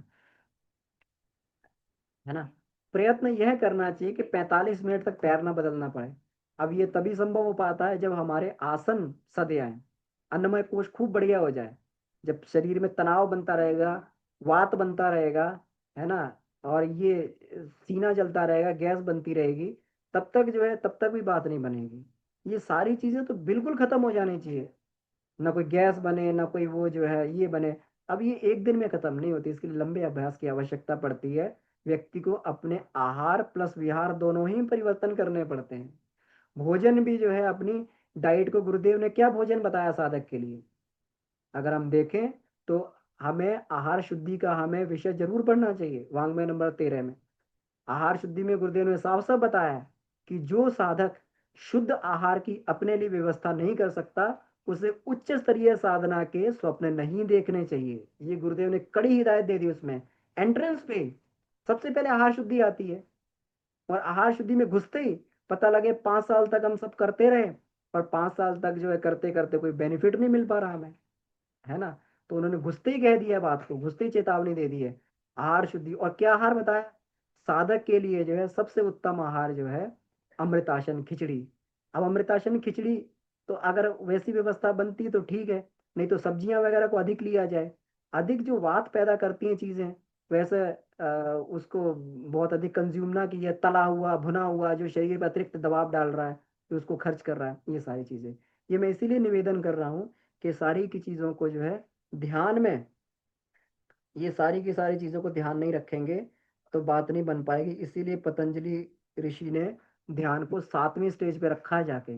है ना। प्रयत्न यह करना चाहिए कि 45 मिनट तक पैर ना बदलना पड़े। अब ये तभी संभव हो पाता है जब हमारे आसन सदे आए, अन्नमय कोश खूब बढ़िया हो जाए, जब शरीर में तनाव बनता रहेगा, वात बनता रहेगा, है ना, और ये सीना जलता रहेगा, गैस बनती रहेगी, तब तक जो है तब तक भी बात नहीं बनेगी। ये सारी चीजें तो बिल्कुल खत्म हो जानी चाहिए, ना कोई गैस बने, ना कोई वो जो है ये बने। अब ये एक दिन में खत्म नहीं होती, इसके लिए लंबे अभ्यास की आवश्यकता पड़ती है। व्यक्ति को अपने आहार प्लस विहार दोनों ही परिवर्तन करने पड़ते हैं। भोजन भी जो है अपनी डाइट को, गुरुदेव ने क्या भोजन बताया साधक के लिए, अगर हम देखें तो हमें आहार शुद्धि का हमें विषय जरूर पढ़ना चाहिए, वांग्मय नंबर 13 में। आहार शुद्धि में गुरुदेव ने साफ साफ बताया है कि जो साधक शुद्ध आहार की अपने लिए व्यवस्था नहीं कर सकता, उसे उच्च स्तरीय साधना के स्वप्न नहीं देखने चाहिए। ये गुरुदेव ने कड़ी हिदायत दे दी उसमें, एंट्रेंस पे सबसे पहले आहार शुद्धि आती है। और आहार शुद्धि में घुसते ही पता लगे 5 साल तक हम सब करते रहे, और 5 साल तक जो है करते करते कोई बेनिफिट नहीं मिल पा रहा हमें, है ना। तो उन्होंने घुसते ही कह दिया बात को, घुसते ही चेतावनी दे दी है। आहार शुद्धि, और क्या आहार बताया, साधक के लिए जो है सबसे उत्तम आहार जो है अमृतासन खिचड़ी। अब अमृतासन खिचड़ी तो अगर वैसी व्यवस्था बनती तो ठीक है, नहीं तो सब्जियां वगैरह को अधिक लिया जाए। अधिक जो वात पैदा करती हैं चीजें, वैसे उसको बहुत अधिक कंज्यूम ना किया, तला हुआ भुना हुआ जो शरीर पर अतिरिक्त दबाव डाल रहा है, तो उसको खर्च कर रहा है, ये सारी चीजें। ये मैं इसीलिए निवेदन कर रहा हूँ कि सारी की चीजों को जो है ध्यान में, ये सारी की सारी चीजों को ध्यान नहीं रखेंगे तो बात नहीं बन पाएगी। इसीलिए पतंजलि ऋषि ने ध्यान को 7वीं स्टेज पे रखा है जाके।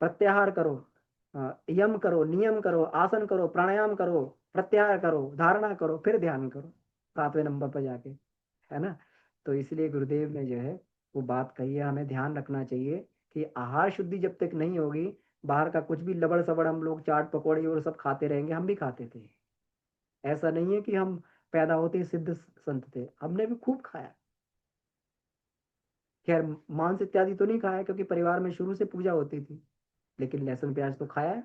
प्रत्याहार करो, यम करो, नियम करो, आसन करो, प्राणायाम करो, प्रत्याहार करो, धारणा करो, फिर ध्यान करो 7वें नंबर पर जाके, है ना। तो इसलिए गुरुदेव ने जो है वो बात कही है, हमें ध्यान रखना चाहिए कि आहार शुद्धि जब तक नहीं होगी, बाहर का कुछ भी लबड़ सबड़ हम लोग चाट पकौड़े और सब खाते रहेंगे। हम भी खाते थे, ऐसा नहीं है कि हम पैदा होते ही सिद्ध संत थे, हमने भी खूब खाया। खैर मांस इत्यादि तो नहीं खाया क्योंकि परिवार में शुरू से पूजा होती थी, लेकिन लहसुन प्याज तो खाया है।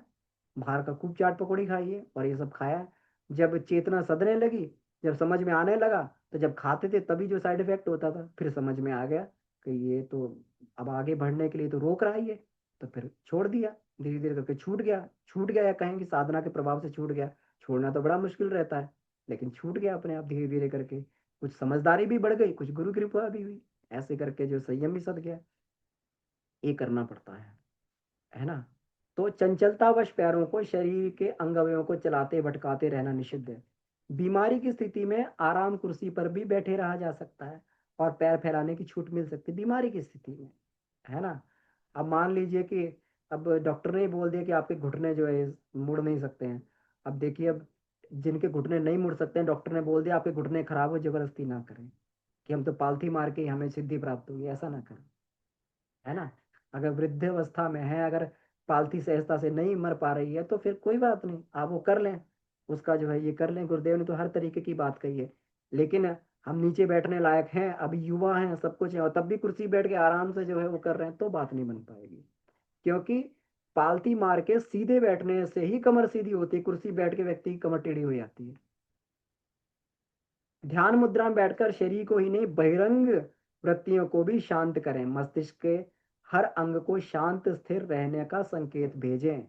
बाहर का खूब चाट पकौड़ी खाई है और ये सब खाया है। जब चेतना सधने लगी, जब समझ में आने लगा, तो जब खाते थे तभी जो साइड इफेक्ट होता था, फिर समझ में आ गया कि ये तो अब आगे बढ़ने के लिए तो रोक रहा ही है। तो फिर छोड़ दिया, धीरे धीरे करके छूट गया। छूट गया या कहेंगे साधना के प्रभाव से छूट गया। छोड़ना तो बड़ा मुश्किल रहता है, लेकिन छूट गया अपने आप धीरे धीरे करके। कुछ समझदारी भी बढ़ गई, कुछ गुरु कृपा भी हुई, ऐसे करके जो संयम भी सध गया। ये करना पड़ता है ना। तो चंचलतावश पैरों को, शरीर के अंग अवयवों को चलाते भटकाते रहना निषिद्ध है। बीमारी की स्थिति में आराम कुर्सी पर भी बैठे रहा जा सकता है और पैर फैलाने की छूट मिल सकती है बीमारी की स्थिति में, है ना। अब मान लीजिए कि अब डॉक्टर ने ही बोल दिया कि आपके घुटने जो है मुड़ नहीं सकते हैं। अब देखिए, अब जिनके घुटने नहीं मुड़ सकते हैं, डॉक्टर ने बोल दिया आपके घुटने खराब हो, जबरदस्ती ना करें कि हम तो पालथी मार के ही हमें सिद्धि प्राप्त होगी, ऐसा ना करें, है ना। अगर वृद्धावस्था में है, अगर पालती सहजता से नहीं मर पा रही है, तो फिर कोई बात नहीं, आप वो कर लें, उसका जो है ये कर लें। गुरुदेव ने तो हर तरीके की बात कही है। लेकिन हम नीचे बैठने लायक हैं, अभी युवा हैं, सब कुछ है, और तब भी कुर्सी बैठ के आराम से जो है वो कर रहे हैं, तो बात नहीं बन पाएगी। क्योंकि पालती मार के सीधे बैठने से ही कमर सीधी होती है, कुर्सी बैठ के व्यक्ति की कमर टेढ़ी हो जाती है। ध्यान मुद्रा में बैठकर शरीर को ही नहीं, बहिरंग वृत्तियों को भी शांत करें। मस्तिष्क के हर अंग को शांत स्थिर रहने का संकेत भेजें।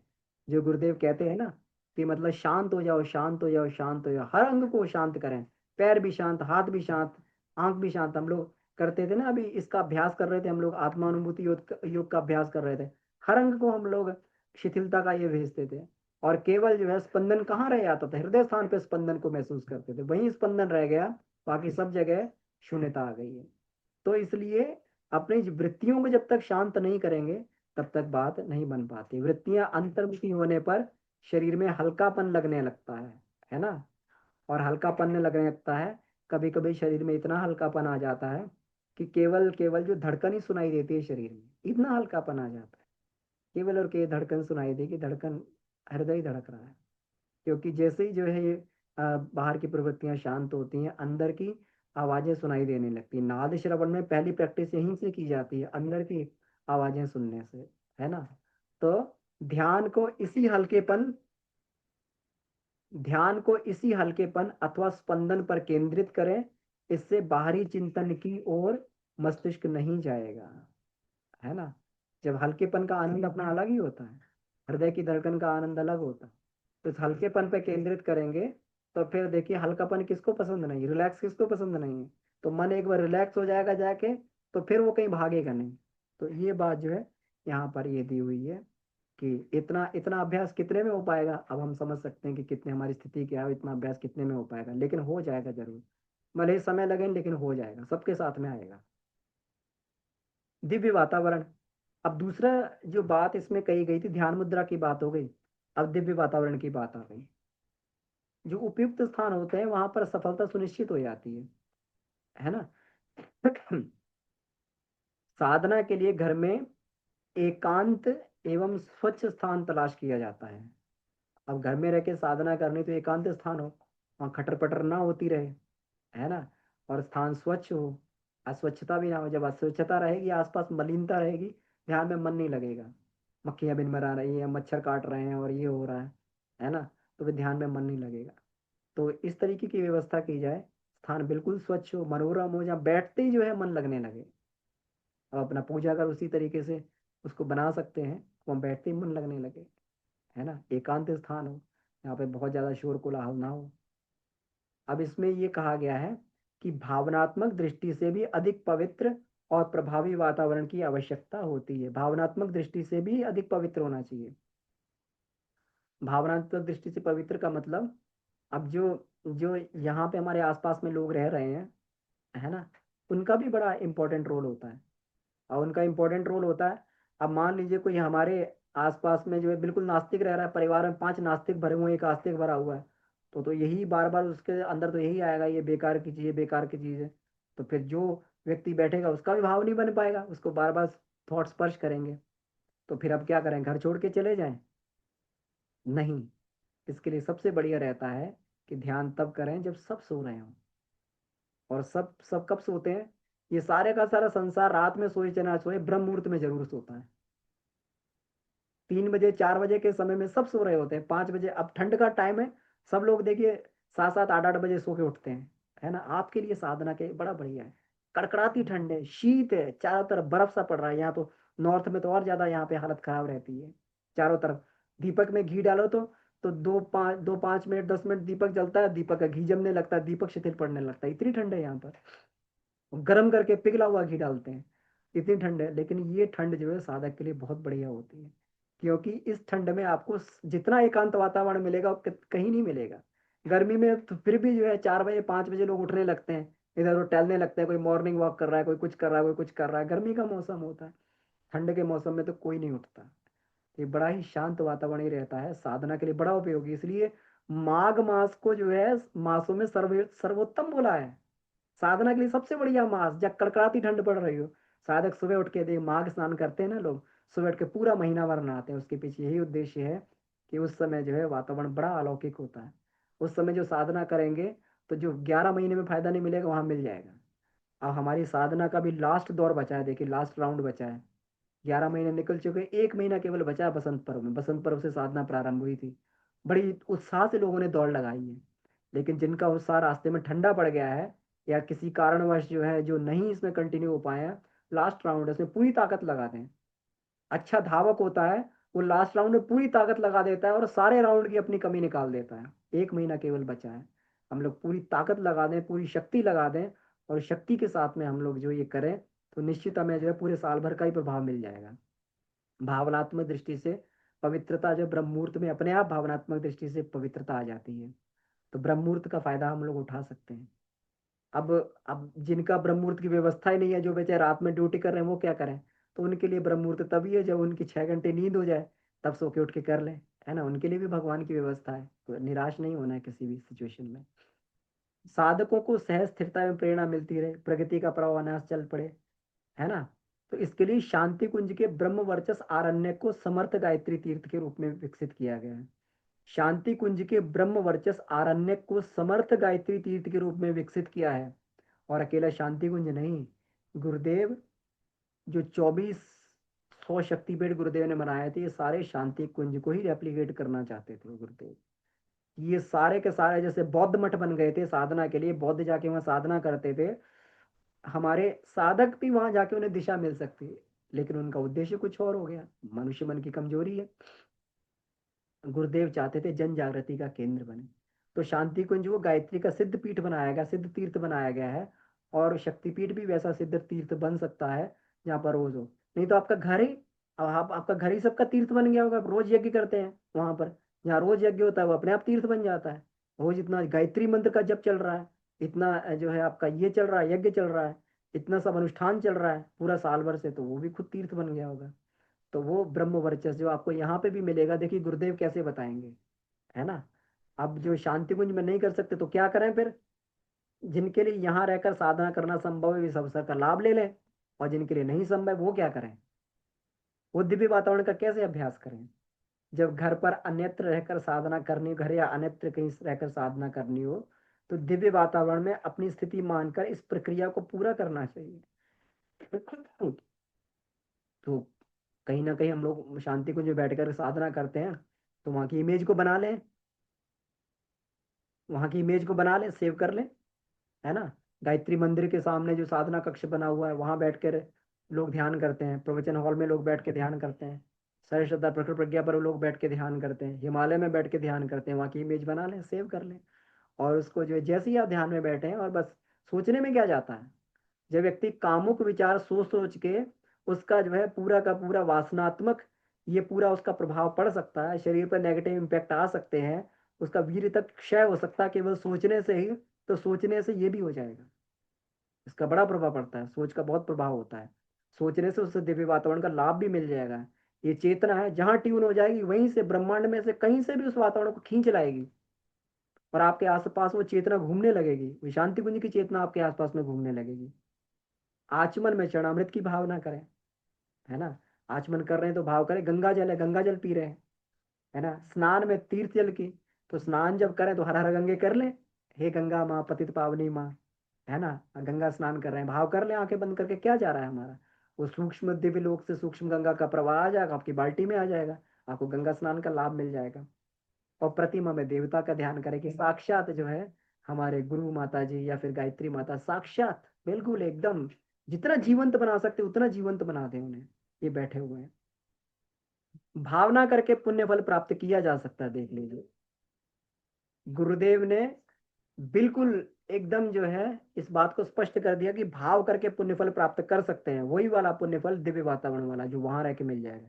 जो गुरुदेव कहते हैं ना कि मतलब शांत हो जाओ, शांत हो जाओ, शांत हो जाओ, हर अंग को शांत करें। पैर भी शांत, हाथ भी शांत, आंख भी शांत। हम लोग करते थे ना, अभी इसका अभ्यास कर रहे थे हम लोग, आत्मानुभूति योग का अभ्यास कर रहे थे। हर अंग को हम लोग शिथिलता का ये भेजते थे, और केवल जो है स्पंदन कहाँ रह जाता था, हृदय स्थान पे स्पंदन को महसूस करते थे, वहीं स्पंदन रह गया, बाकी सब जगह शून्यता आ गई है। तो इसलिए अपनी वृत्तियों को जब तक शांत नहीं करेंगे, तब तक बात नहीं बन पाती। वृत्तियां अंतर्मुखी होने पर शरीर में हल्कापन लगने लगता है ना। और हल्कापन लगने लगता है, कभी कभी शरीर में इतना हल्कापन आ जाता है कि केवल केवल जो धड़कन ही सुनाई देती है शरीर में, इतना हल्कापन आ जाता है। केवल और केवल धड़कन सुनाई देगी, धड़कन, हृदय ही धड़क रहा है। क्योंकि जैसे ही जो है ये बाहर की प्रवृत्तियां शांत होती हैं, अंदर की आवाजें सुनाई देने लगती है। नाद श्रवण में पहली प्रैक्टिस यहीं से की जाती है, अंदर की आवाजें सुनने से, है ना। तो ध्यान को इसी हल्केपन ध्यान को इसी हल्केपन अथवा स्पंदन पर केंद्रित करें। इससे बाहरी चिंतन की ओर मस्तिष्क नहीं जाएगा, है ना। जब हल्केपन का आनंद अपना अलग ही होता है, हृदय की धड़कन का आनंद अलग होता है। तो इस हल्केपन पे केंद्रित करेंगे, तो फिर देखिए हल्कापन किसको पसंद नहीं, रिलैक्स किसको पसंद नहीं है। तो मन एक बार रिलैक्स हो जाएगा जाके, तो फिर वो कहीं भागेगा नहीं। तो ये बात जो है यहाँ पर ये दी हुई है कि इतना इतना अभ्यास कितने में हो पाएगा। अब हम समझ सकते हैं कि कितने हमारी स्थिति क्या है, इतना अभ्यास कितने में हो पाएगा, लेकिन हो जाएगा जरूर। भले ही समय लगे, लेकिन हो जाएगा, सबके साथ में आएगा। दिव्य वातावरण। अब दूसरा जो बात इसमें कही गई थी, ध्यान मुद्रा की बात हो गई, अब दिव्य वातावरण की बात आ गई। जो उपयुक्त स्थान होते हैं वहां पर सफलता सुनिश्चित हो जाती है ना। साधना के लिए घर में एकांत एवं स्वच्छ स्थान तलाश किया जाता है। अब घर में रह के साधना करनी तो एकांत स्थान हो, वहाँ खटर पटर ना होती रहे, है ना। और स्थान स्वच्छ हो, अस्वच्छता भी ना हो। जब अस्वच्छता रहेगी, आसपास मलिनता रहेगी, ध्यान में मन नहीं लगेगा। मक्खियां बिन मरा रही है, मच्छर काट रहे हैं और ये हो रहा है ना। तो फिर ध्यान में मन नहीं लगेगा। तो इस तरीके की व्यवस्था की जाए, स्थान बिल्कुल स्वच्छ हो, मनोरम हो, जहाँ बैठते ही जो है मन लगने लगे। अब अपना पूजा कर उसी तरीके से उसको बना सकते हैं, वहाँ बैठते ही मन लगने लगे, है ना। एकांत स्थान हो, यहाँ पे बहुत ज्यादा शोर कोलाहल ना हो। अब इसमें ये कहा गया है कि भावनात्मक दृष्टि से भी अधिक पवित्र और प्रभावी वातावरण की आवश्यकता होती है। भावनात्मक दृष्टि से भी अधिक पवित्र होना चाहिए। भावनात्मक दृष्टि से पवित्र का मतलब, अब जो जो यहाँ पे हमारे आसपास में लोग रह रहे हैं, है ना, उनका भी बड़ा इंपॉर्टेंट रोल होता है। और उनका इंपॉर्टेंट रोल होता है, अब मान लीजिए कोई हमारे आसपास में जो है बिल्कुल नास्तिक रह रहा है, परिवार में 5 नास्तिक भरे हुए हैं, एक आस्तिक भरा हुआ है, तो यही बार बार उसके अंदर तो यही आएगा, ये बेकार की चीज़ है, बेकार की चीज़ है। तो फिर जो व्यक्ति बैठेगा उसका भी भाव नहीं बन पाएगा, उसको बार बार थॉट स्पर्श करेंगे। तो फिर अब क्या करें, घर छोड़ के चले जाएं? नहीं। इसके लिए सबसे बढ़िया रहता है कि ध्यान तब करें जब सब सो रहे हों। और सब सब कब सोते हैं? ये सारे का सारा संसार रात में सोए चाहे ना सोए, ब्रह्म मुहूर्त में जरूर सोता है। 3 बजे 4 बजे के समय में सब सो रहे होते हैं, 5 बजे, अब ठंड का टाइम है, सब लोग देखिए 7 7 8 8 बजे सो के उठते हैं, है ना। आपके लिए साधना के बड़ा बढ़िया है। कड़कड़ाती ठंड है, शीत है, चारों तरफ बर्फ सा पड़ रहा है। यहाँ तो नॉर्थ में तो और ज्यादा यहाँ पे हालत खराब रहती है। चारों तरफ दीपक में घी डालो तो 2 5 मिनट 10 मिनट दीपक जलता है, दीपक का घी जमने लगता है, दीपक शिथिल पड़ने लगता है, इतनी ठंड है यहाँ पर। गर्म करके पिघला हुआ घी डालते हैं, इतनी ठंड है। लेकिन ये ठंड जो है साधक के लिए बहुत बढ़िया होती है, क्योंकि इस ठंड में आपको जितना एकांत वातावरण मिलेगा वो कहीं नहीं मिलेगा। गर्मी में तो फिर भी जो है 4 बजे 5 बजे लोग उठने लगते हैं, इधर उधर टहलने लगते हैं, कोई मॉर्निंग वॉक कर रहा है, कोई कुछ कर रहा है, कोई कुछ कर रहा है। गर्मी का मौसम होता है, ठंड के मौसम में तो कोई नहीं उठता। ये बड़ा ही शांत वातावरण ही रहता है, साधना के लिए बड़ा उपयोगी। इसलिए माघ मास को जो है मासों में सर्वोत्तम बोला है। साधना के लिए सबसे बढ़िया मास, जब कड़कड़ाती ठंड पड़ रही हो, साधक सुबह उठ के, देख माघ स्नान करते हैं ना लोग, सुबह उठ के पूरा महीना भर नहाते हैं। उसके पीछे यही उद्देश्य है कि उस समय जो है वातावरण बड़ा अलौकिक होता है। उस समय जो साधना करेंगे तो जो 11 महीने में फायदा नहीं मिलेगा वहां मिल जाएगा। अब हमारी साधना का भी लास्ट दौर बचा है, देखिए लास्ट राउंड बचा है। 11 महीने निकल चुके, 1 महीना केवल बचा है बसंत पर्व में। बसंत पर्व से साधना प्रारंभ हुई थी, बड़ी उत्साह से लोगों ने दौड़ लगाई है। लेकिन जिनका उत्साह रास्ते में ठंडा पड़ गया है, या किसी कारणवश जो है जो नहीं इसमें कंटिन्यू हो पाए हैं, लास्ट राउंड है, इसमें पूरी ताकत लगा दें। अच्छा धावक होता है, वो लास्ट राउंड में पूरी ताकत लगा देता है और सारे राउंड की अपनी कमी निकाल देता है। 1 महीना केवल बचा है, हम लोग पूरी ताकत लगा दें, पूरी शक्ति लगा दें, और शक्ति के साथ में हम लोग जो ये करें, तो निश्चित हमें जो है पूरे साल भर का ही प्रभाव मिल जाएगा। भावनात्मक दृष्टि से पवित्रता जो ब्रह्म मुहूर्त में अपने आप भावनात्मक दृष्टि से पवित्रता आ जाती है, तो ब्रह्म मुहूर्त का फायदा हम लोग उठा सकते हैं। अब अब जिनका ब्रह्म मुहूर्त की व्यवस्था ही नहीं है, जो बेचारे रात में ड्यूटी कर रहे हैं, वो क्या करें? तो उनके लिए ब्रह्म मुहूर्त तभी है जब उनकी 6 घंटे नींद हो जाए, तब सो के उठ के कर लें, है ना। उनके लिए भी भगवान की व्यवस्था है, तो निराश नहीं होना है किसी भी सिचुएशन में। साधकों को सहज स्थिरता में प्रेरणा मिलती रहे, प्रगति का प्रवाह अनायास चल पड़े, है ना। तो इसके लिए शांति कुंज के ब्रह्म वर्चस आरण्य को समर्थ गायत्री तीर्थ के रूप में विकसित किया गया है। शांति कुंज के ब्रह्म वर्चस आरण्य को समर्थ गायत्री तीर्थ के रूप में विकसित किया है। और अकेला शांति कुंज नहीं, गुरुदेव जो 2400 शक्तिपीठ गुरुदेव ने बनाए थे, ये सारे शांति कुंज को ही रेप्लिकेट करना चाहते थे गुरुदेव। ये सारे के सारे जैसे बौद्ध मठ बन गए थे साधना के लिए, बौद्ध जाके वहां साधना करते थे, हमारे साधक भी वहां जाके उन्हें दिशा मिल सकती है। लेकिन उनका उद्देश्य कुछ और हो गया, मनुष्य मन की कमजोरी है। गुरुदेव चाहते थे जन जागृति का केंद्र बने, तो शांति कुंज वो गायत्री का सिद्ध पीठ बनाया गया, सिद्ध तीर्थ बनाया गया है। और शक्तिपीठ भी वैसा सिद्ध तीर्थ बन सकता है जहाँ पर रोज हो। नहीं तो आपका घर ही, अब आपका घर ही सबका तीर्थ बन गया होगा, आप रोज यज्ञ करते हैं वहां पर, जहाँ रोज यज्ञ होता है वो अपने आप तीर्थ बन जाता है। रोज इतना गायत्री मंत्र का जप चल रहा है, इतना जो है आपका ये चल रहा है, यज्ञ चल रहा है, इतना सब अनुष्ठान चल रहा है पूरा साल भर से, तो वो भी खुद तीर्थ बन गया होगा। तो वो ब्रह्म वर्चस्व जो आपको यहाँ पे भी मिलेगा, देखिए गुरुदेव कैसे बताएंगे, है ना। अब जो शांति कुंज में नहीं कर सकते तो क्या करें फिर? जिनके लिए यहाँ रहकर साधना करना संभव है इस अवसर का लाभ ले लें, और जिनके लिए नहीं संभव वो क्या करें? वो दिव्य वातावरण का कैसे अभ्यास करें? जब घर पर अन्यत्र रहकर साधना करनी, घर या अन्यत्र कहीं रहकर साधना करनी हो, तो दिव्य वातावरण में अपनी स्थिति मानकर इस प्रक्रिया को पूरा करना चाहिए। तो कहीं ना कहीं हम लोग शांति कुंज में बैठकर साधना करते हैं, तो वहाँ की इमेज को बना लें, वहाँ की इमेज को बना लें, सेव कर लें, है ना। गायत्री मंदिर के सामने जो साधना कक्ष बना हुआ है वहाँ बैठकर लोग ध्यान करते हैं, प्रवचन हॉल में लोग बैठ के ध्यान करते हैं, सर्व श्रद्धा प्रकट प्रज्ञा पर लोग बैठ के ध्यान करते हैं, हिमालय में बैठ के ध्यान करते हैं, वहाँ की इमेज बना लें, सेव कर लें। और उसको जो है जैसे ही आप ध्यान में बैठे हैं, और बस सोचने में क्या जाता है, जब व्यक्ति कामुक विचार सोच सोच के उसका जो है पूरा का पूरा वासनात्मक ये पूरा उसका प्रभाव पड़ सकता है, शरीर पर नेगेटिव इम्पैक्ट आ सकते हैं, उसका वीर्य तक क्षय हो सकता है केवल सोचने से ही। तो सोचने से ये भी हो जाएगा, इसका बड़ा प्रभाव पड़ता है, सोच का बहुत प्रभाव होता है। सोचने से उससे दिव्य वातावरण का लाभ भी मिल जाएगा। ये चेतना है, जहां ट्यून हो जाएगी वहीं से ब्रह्मांड में से कहीं से भी उस वातावरण को खींच लाएगी और आपके आसपास वो चेतना घूमने लगेगी, वो शांति कुंज की चेतना आपके आसपास में घूमने लगेगी। आचमन में चरणामृत की भावना करें, है ना। आचमन कर रहे हैं तो भाव करें, गंगा जल है, गंगा जल पी रहे हैं, है ना। स्नान में तीर्थ जल की, तो स्नान जब करें तो हर हर गंगे कर लें, हे गंगा माँ पतित पावनी माँ, है ना। गंगा स्नान कर रहे हैं, भाव कर लें आंखें बंद करके, क्या जा रहा है हमारा, वो सूक्ष्म दिव्य लोक से सूक्ष्म गंगा का प्रवाह आ जाएगा, आपकी बाल्टी में आ जाएगा, आपको गंगा स्नान का लाभ मिल जाएगा। और प्रतिमा में देवता का ध्यान करें कि साक्षात जो है हमारे गुरु माता जी या फिर गायत्री माता, साक्षात बिल्कुल एकदम जितना जीवंत बना सकते उतना जीवंत बना दें उन्हें, ये बैठे हुए हैं। भावना करके पुण्य फल प्राप्त किया जा सकता है, देख लीजिए गुरुदेव ने बिल्कुल एकदम जो है इस बात को स्पष्ट कर दिया कि भाव करके पुण्य फल प्राप्त कर सकते हैं, वही वाला पुण्य फल दिव्य वातावरण वाला जो वहां रह के मिल जाएगा।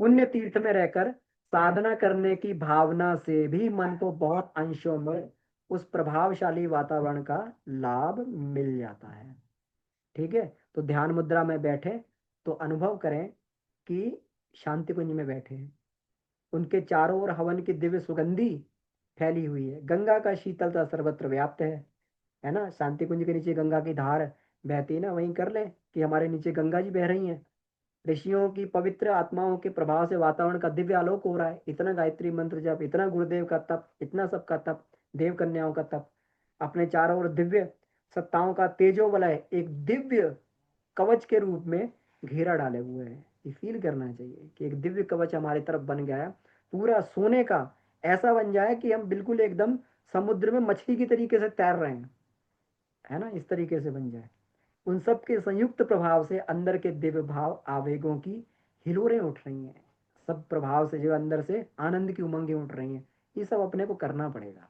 पुण्य तीर्थ में रहकर साधना करने की भावना से भी मन को बहुत अंशों में उस प्रभावशाली वातावरण का लाभ मिल जाता है। ठीक है, तो ध्यान मुद्रा में बैठे तो अनुभव करें कि शांति कुंज में बैठे हैं, उनके चारों ओर हवन की दिव्य सुगंधी फैली हुई है, गंगा का शीतलता सर्वत्र व्याप्त है ना। शांति कुंज के नीचे गंगा की धार बहती है ना, वहीं कर ले कि हमारे नीचे गंगा जी बह रही हैं। ऋषियों की पवित्र आत्माओं के प्रभाव से वातावरण का दिव्य आलोक हो रहा है, इतना गायत्री मंत्र जप, इतना गुरुदेव का तप, इतना सबका तप, देव कन्याओं का तप, अपने चारों ओर दिव्य सत्ताओं का तेजो वलय एक दिव्य कवच के रूप में घेरा डाले हुए हैं। ये फील करना चाहिए कि एक दिव्य कवच हमारी तरफ बन गया है, पूरा सोने का, ऐसा बन जाए कि हम बिल्कुल एकदम समुद्र में मछली की तरीके से तैर रहे हैं, है ना, इस तरीके से बन जाए। उन सब के संयुक्त प्रभाव से अंदर के दिव्य भाव आवेगों की हिलोरें उठ रही हैं, सब प्रभाव से जो अंदर से आनंद की उमंगें उठ रही हैं, ये सब अपने को करना पड़ेगा,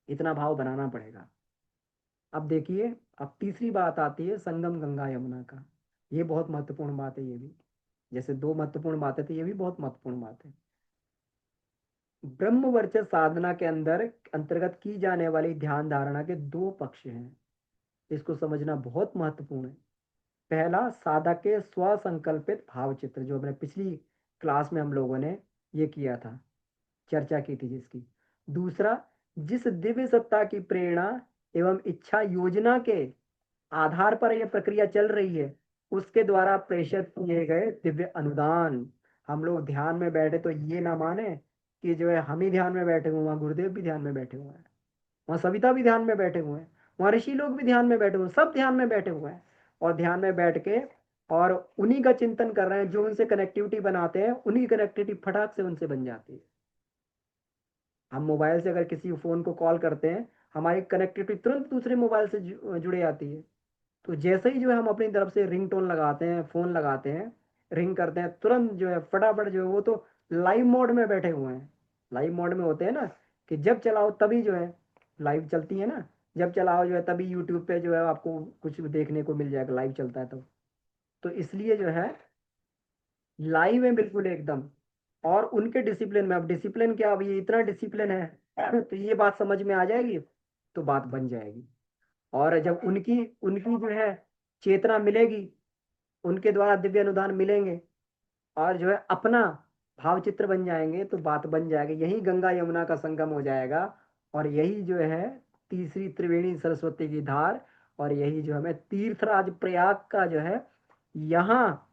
इतना भाव बनाना पड़ेगा। अब देखिए, अब तीसरी बात आती है संगम गंगा यमुना का। ये बहुत महत्वपूर्ण बात है, ये भी जैसे दो महत्वपूर्ण बातें थी, ये भी बहुत महत्वपूर्ण बात है। ब्रह्म वर्चस्व साधना के अंदर अंतर्गत की जाने वाली ध्यान धारणा के दो पक्ष हैं, इसको समझना बहुत महत्वपूर्ण है। पहला, साधक के स्व संकल्पित भाव चित्र, जो हमने पिछली क्लास में हम लोगों ने ये किया था, चर्चा की थी जिसकी। दूसरा, जिस दिव्य सत्ता की प्रेरणा एवं इच्छा योजना के आधार पर यह प्रक्रिया चल रही है, उसके द्वारा प्रेषित किए गए दिव्य अनुदान। हम लोग ध्यान में बैठे तो ये ना माने कि जो है हम ही ध्यान में बैठे हुए हैं, वहाँ गुरुदेव भी ध्यान में बैठे हुए हैं, वहाँ सविता भी ध्यान में बैठे हुए हैं, वहाँ ऋषि लोग भी ध्यान में बैठे हुए हैं, सब ध्यान में बैठे हुए हैं। और ध्यान में बैठ के और उन्हीं का चिंतन कर रहे हैं, जो उनसे कनेक्टिविटी बनाते हैं, उन्हीं कनेक्टिविटी फटाक से उनसे बन जाती है। हम मोबाइल से अगर किसी फोन को कॉल करते हैं, हमारी कनेक्टिविटी तुरंत दूसरे मोबाइल से जुड़े जाती है। तो जैसे ही जो है हम अपनी तरफ से रिंग टोन लगाते हैं, फोन लगाते हैं, रिंग करते हैं, तुरंत जो है फटाफट जो है वो तो लाइव मोड में बैठे हुए हैं। लाइव मोड में होते हैं ना, कि जब चलाओ तभी जो है लाइव चलती है ना, जब चलाओ जो है तभी यूट्यूब पे जो है आपको कुछ देखने को मिल जाएगा, लाइव चलता है तो इसलिए जो है लाइव है बिल्कुल एकदम। और उनके डिसिप्लिन में, अब डिसिप्लिन क्या, अब ये इतना डिसिप्लिन है तो ये बात समझ में आ जाएगी, तो बात बन जाएगी। और जब उनकी उनकी जो है चेतना मिलेगी, उनके द्वारा दिव्य अनुदान मिलेंगे और जो है अपना भाव चित्र बन जाएंगे, तो बात बन जाएगी, यही गंगा यमुना का संगम हो जाएगा। और यही जो है तीसरी त्रिवेणी सरस्वती की धार, और यही जो हमें तीर्थराज प्रयाग का जो है यहाँ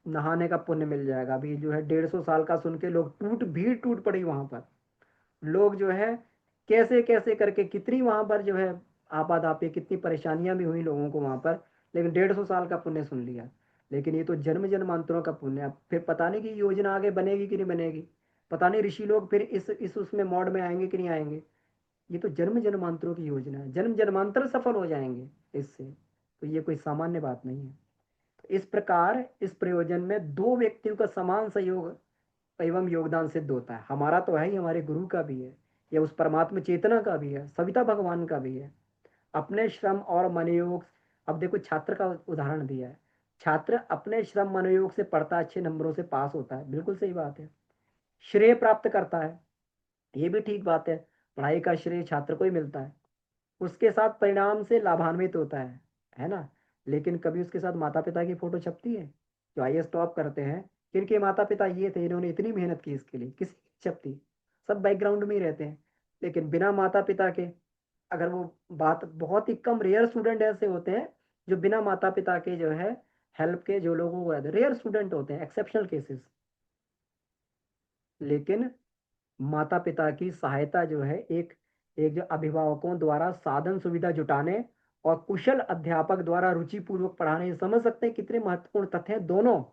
नहाने का पुण्य मिल जाएगा। अभी जो है 150 साल का सुन के लोग भीड़ टूट पड़ी वहां पर, लोग जो है कैसे कैसे करके, कितनी वहां पर जो है आपाधापी, कितनी परेशानियां भी हुई लोगों को वहां पर, लेकिन 150 साल का पुण्य सुन लिया। लेकिन ये तो जन्म जन्मांतरों का पुण्य है, फिर पता नहीं कि योजना आगे बनेगी कि नहीं बनेगी, पता नहीं ऋषि लोग फिर इस उसमें मॉड में आएंगे कि नहीं आएंगे। ये तो जन्म जन्मांतरों की योजना है, जन्म जन्मांतर सफल हो जाएंगे इससे, तो ये कोई सामान्य बात नहीं है। तो इस प्रकार इस प्रयोजन में दो व्यक्तियों का समान सहयोग एवं योगदान सिद्ध होता है। हमारा तो है ही, हमारे गुरु का भी है, या उस परमात्म चेतना का भी है, सविता भगवान का भी है। अपने श्रम और मनोयोग, अब देखो छात्र का उदाहरण दिया है, छात्र अपने श्रम मनोयोग से पढ़ता है, अच्छे नंबरों से पास होता है, बिल्कुल सही बात है, श्रेय प्राप्त करता है, ये भी ठीक बात है, पढ़ाई का श्रेय छात्र को ही मिलता है, उसके साथ परिणाम से लाभान्वित होता है ना। लेकिन कभी उसके साथ माता पिता की फोटो छपती है? जो आईएएस टॉप करते हैं, किनके माता पिता ये थे, इन्होंने इतनी मेहनत की इसके लिए, किसी की छपती? सब बैकग्राउंड में ही रहते हैं। लेकिन बिना माता पिता के, अगर वो बात, बहुत ही कम रेयर स्टूडेंट ऐसे होते हैं जो बिना माता पिता के जो है हेल्प के, जो लोगों को रेयर स्टूडेंट होते हैं, एक्सेप्शनल केसेस। लेकिन माता पिता की सहायता जो है, एक एक जो अभिभावकों द्वारा साधन सुविधा जुटाने और कुशल अध्यापक द्वारा रुचिपूर्वक पढ़ाने, ये समझ सकते हैं कितने महत्वपूर्ण तथ्य हैं दोनों।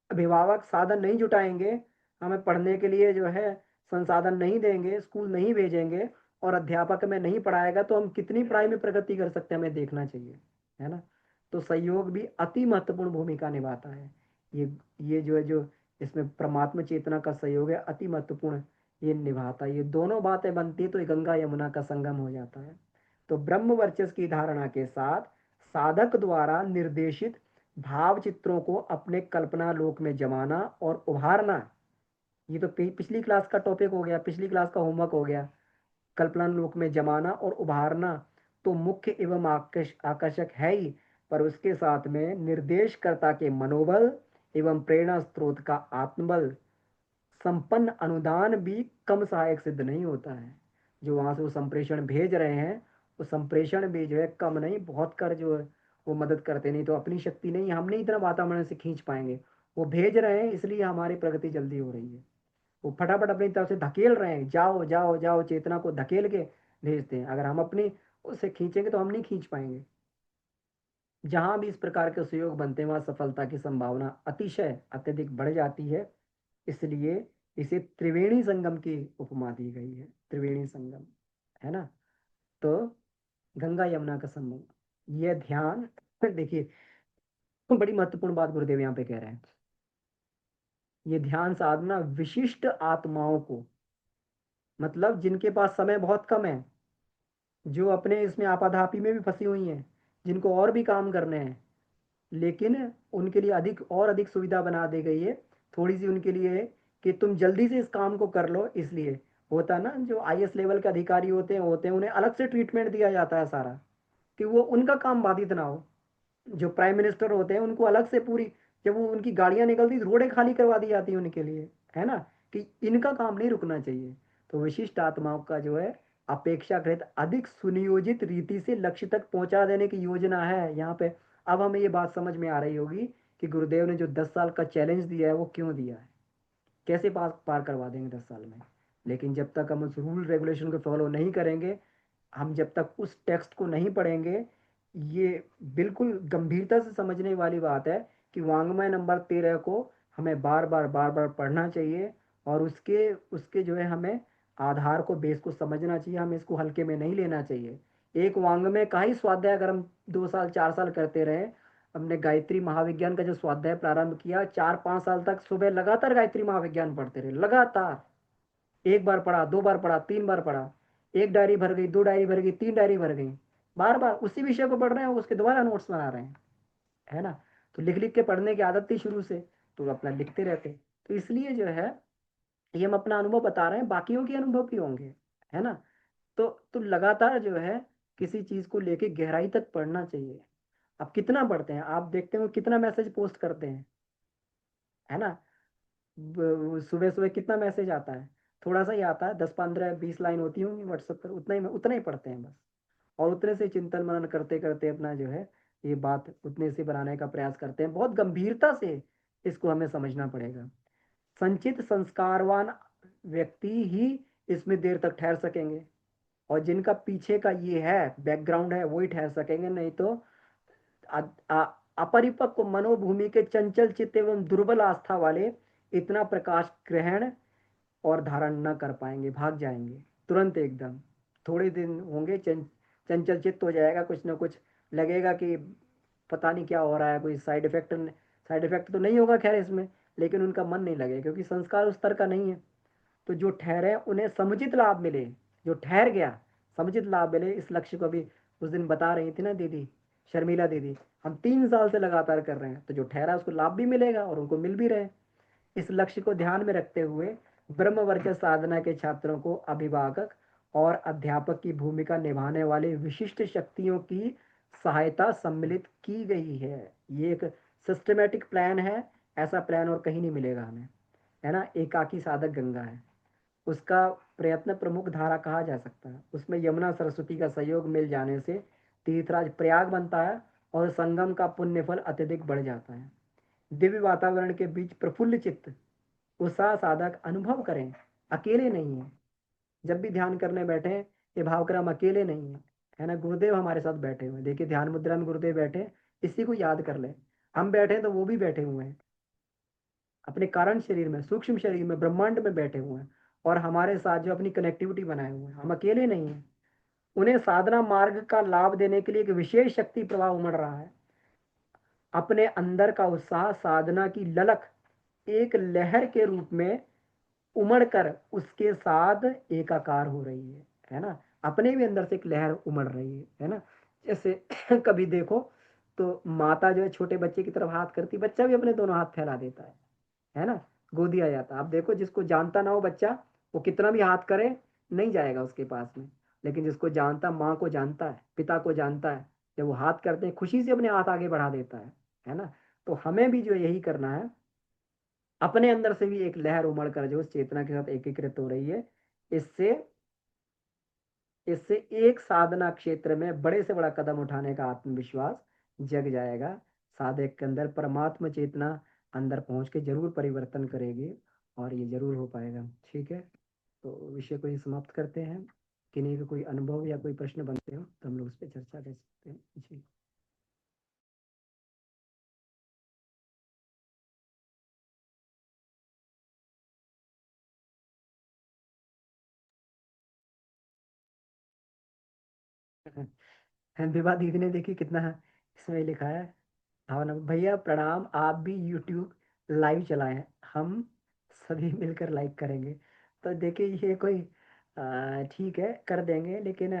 अभिभावक साधन नहीं जुटाएंगे, हमें पढ़ने के लिए जो है संसाधन नहीं देंगे, स्कूल नहीं भेजेंगे, और अध्यापक में नहीं पढ़ाएगा, तो हम कितनी पढ़ाई में प्रगति कर सकते हैं, हमें देखना चाहिए, है ना। तो सहयोग भी अति महत्वपूर्ण भूमिका निभाता है। ये ये जो है, जो इसमें परमात्मा चेतना का सहयोग है, अति महत्वपूर्ण ये निभाता है। ये दोनों बातें बनती है तो ये गंगा यमुना का संगम हो जाता है। तो ब्रह्म वर्चस्व की धारणा के साथ साधक द्वारा निर्देशित भाव चित्रों को अपने कल्पना लोक में जमाना और उभारना, ये तो पिछली क्लास का टॉपिक हो गया, पिछली क्लास का होमवर्क हो गया। कल्पना लोक में जमाना और उभारना तो मुख्य एवं आकर्षक है ही, पर उसके साथ में निर्देशकर्ता के मनोबल एवं प्रेरणा स्रोत का आत्मबल संपन्न अनुदान भी कम सहायक सिद्ध नहीं होता है। जो वहां से वो संप्रेषण भेज रहे हैं, वो संप्रेषण भी जो है कम नहीं, बहुत कर जो है वो मदद करते, नहीं तो अपनी शक्ति नहीं, हम नहीं इतना वातावरण से खींच पाएंगे। वो भेज रहे हैं इसलिए हमारी प्रगति जल्दी हो रही है। वो फटाफट अपनी तरफ से धकेल रहे हैं, जाओ जाओ जाओ, चेतना को धकेल के भेजते हैं। अगर हम अपनी उससे खींचेंगे तो हम नहीं खींच पाएंगे। जहां भी इस प्रकार के सहयोग बनते हैं, वहां सफलता की संभावना अतिशय अत्यधिक बढ़ जाती है। इसलिए इसे त्रिवेणी संगम की उपमा दी गई है, त्रिवेणी संगम, है ना। तो गंगा यमुना का संगम, यह ध्यान देखिए, बड़ी महत्वपूर्ण बात गुरुदेव यहाँ पे कह रहे हैं। ये ध्यान साधना विशिष्ट आत्माओं को, मतलब जिनके पास समय बहुत कम है, जो अपने इसमें आपाधापी में भी फंसी हुई हैं, जिनको और भी काम करने हैं, लेकिन उनके लिए अधिक और अधिक सुविधा बना दी गई है, थोड़ी सी उनके लिए है कि तुम जल्दी से इस काम को कर लो। इसलिए होता है ना, जो आईएएस लेवल के अधिकारी होते हैं उन्हें अलग से ट्रीटमेंट दिया जाता है सारा, कि वो उनका काम बाधित ना हो। जो प्राइम मिनिस्टर होते हैं उनको अलग से पूरी, जब वो उनकी गाड़ियां निकलती रोडें खाली करवा दी जाती है उनके लिए, है ना, कि इनका काम नहीं रुकना चाहिए। तो विशिष्ट आत्माओं का जो है अपेक्षाकृत अधिक सुनियोजित रीति से लक्ष्य तक पहुंचा देने की योजना है यहाँ पे। अब हमें ये बात समझ में आ रही होगी कि गुरुदेव ने जो 10 साल का चैलेंज दिया है वो क्यों दिया है, कैसे पार करवा देंगे 10 साल में। लेकिन जब तक हम उस रूल रेगुलेशन को फॉलो नहीं करेंगे, हम जब तक उस टेक्स्ट को नहीं पढ़ेंगे, ये बिल्कुल गंभीरता से समझने वाली बात है कि वांग्मय नंबर 13 को हमें बार बार बार बार पढ़ना चाहिए, और उसके उसके जो है हमें आधार को, बेस को समझना चाहिए, हमें इसको हल्के में नहीं लेना चाहिए। एक वांग्मय का ही स्वाध्याय अगर हम 2 साल 4 साल करते रहे, हमने गायत्री महाविज्ञान का जो स्वाध्याय प्रारंभ किया, 4 5 साल तक सुबह लगातार गायत्री महाविज्ञान पढ़ते रहे, लगातार, एक बार पढ़ा, 2 बार पढ़ा, 3 बार पढ़ा, एक डायरी भर गई, 2 डायरी भर गई, 3 डायरी भर गई, बार बार उसी विषय को पढ़ रहे हैं, उसके दोबारा नोट्स बना रहे हैं, है ना। तो लिख लिख के पढ़ने की आदत थी शुरू से, तो अपना लिखते रहते। तो इसलिए जो है, ये हम अपना अनुभव बता रहे हैं, बाकियों के अनुभव भी होंगे, है ना। तो लगातार जो है किसी चीज को लेके गहराई तक पढ़ना चाहिए। अब कितना पढ़ते हैं आप, देखते हो कितना मैसेज पोस्ट करते हैं, है ना। सुबह सुबह कितना मैसेज आता है, थोड़ा सा ही आता है, 10 15 20 लाइन होती होंगी व्हाट्सएप पर, उतना ही पढ़ते हैं बस। और उतने से चिंतन मनन करते करते अपना जो है ये बात उतने से बनाने का प्रयास करते हैं। बहुत गंभीरता से इसको हमें समझना पड़ेगा। संचित संस्कारवान व्यक्ति ही इसमें देर तक ठहर सकेंगे, और जिनका पीछे का ये है बैकग्राउंड है, वही ठहर सकेंगे, नहीं तो अपरिपक्व मनोभूमि के चंचल चित्त एवं दुर्बल आस्था वाले इतना प्रकाश ग्रहण और धारण न कर पाएंगे, भाग जाएंगे तुरंत एकदम। थोड़े दिन होंगे, चंचल चित्त हो जाएगा, कुछ ना कुछ लगेगा कि पता नहीं क्या हो रहा है, कोई साइड इफेक्ट तो नहीं होगा खैर इसमें, लेकिन उनका मन नहीं लगेगा क्योंकि संस्कार उस तरह का नहीं है। तो जो ठहरे उन्हें समुचित लाभ मिले, जो ठहर गया समुचित लाभ मिले, इस लक्ष्य को भी उस दिन बता रही थी ना दीदी, शर्मिला दीदी, हम 3 साल से लगातार कर रहे हैं, तो जो ठहरा उसको लाभ भी मिलेगा और उनको मिल भी रहे। इस लक्ष्य को ध्यान में रखते हुए ब्रह्म वर्चस्व साधना के छात्रों को अभिभावक और अध्यापक की भूमिका निभाने वाले विशिष्ट शक्तियों की सहायता सम्मिलित की गई है। ये एक सिस्टमेटिक प्लान है, ऐसा प्लान और कहीं नहीं मिलेगा हमें, है ना। एकाकी साधक गंगा है, उसका प्रयत्न प्रमुख धारा कहा जा सकता है। उसमें यमुना सरस्वती का सहयोग मिल जाने से तीर्थराज प्रयाग बनता है और संगम का पुण्य फल अत्यधिक बढ़ जाता है। दिव्य वातावरण के बीच प्रफुल्ल चित्त उत्साह साधक अनुभव करें, अकेले नहीं है। जब भी ध्यान करने बैठे, ये भाव कर हम अकेले नहीं है ना। गुरुदेव हमारे साथ बैठे हुए हैं, देखिए ध्यान मुद्रा में गुरुदेव बैठे, इसी को याद कर ले। हम बैठे तो वो भी बैठे हुए हैं, अपने कारण शरीर में, सूक्ष्म शरीर में, ब्रह्मांड में बैठे हुए हैं, और हमारे साथ जो अपनी कनेक्टिविटी बनाए हुए हैं, हम अकेले नहीं हैं। उन्हें साधना मार्ग का लाभ देने के लिए एक विशेष शक्ति प्रवाह उमड़ रहा है। अपने अंदर का उत्साह, साधना की ललक एक लहर के रूप में उमड़ कर उसके साथ एकाकार हो रही है ना। अपने भी अंदर से एक लहर उमड़ रही है ना। जैसे कभी देखो तो माता जो है छोटे बच्चे की तरफ हाथ करती, बच्चा भी अपने दोनों हाथ फैला देता है ना, गोदी आ जाता है। आप देखो जिसको जानता ना हो बच्चा, वो कितना भी हाथ करे नहीं जाएगा उसके पास में, लेकिन जिसको जानता, माँ को जानता है, पिता को जानता है, जब वो हाथ करते हैं खुशी से अपने हाथ आगे बढ़ा देता है ना। तो हमें भी जो यही करना है, अपने अंदर से भी एक लहर उमड़ कर जो उस चेतना के साथ एकीकृत हो रही है। इससे इससे एक साधना क्षेत्र में बड़े से बड़ा कदम उठाने का आत्मविश्वास जग जाएगा। साधक के अंदर परमात्मा चेतना अंदर पहुंच के जरूर परिवर्तन करेगी, और ये जरूर हो पाएगा। ठीक है, तो विषय को ये समाप्त करते हैं। किन्हीं का कोई अनुभव या कोई प्रश्न बनते हो तो हम लोग उस पर चर्चा कर सकते हैं जी। विवाह दीदी ने देखी कितना इसमें लिखा है। भावना भैया प्रणाम, आप भी यूट्यूब लाइव चलाएं, हम सभी मिलकर लाइक करेंगे। तो देखिए ये कोई ठीक है कर देंगे, लेकिन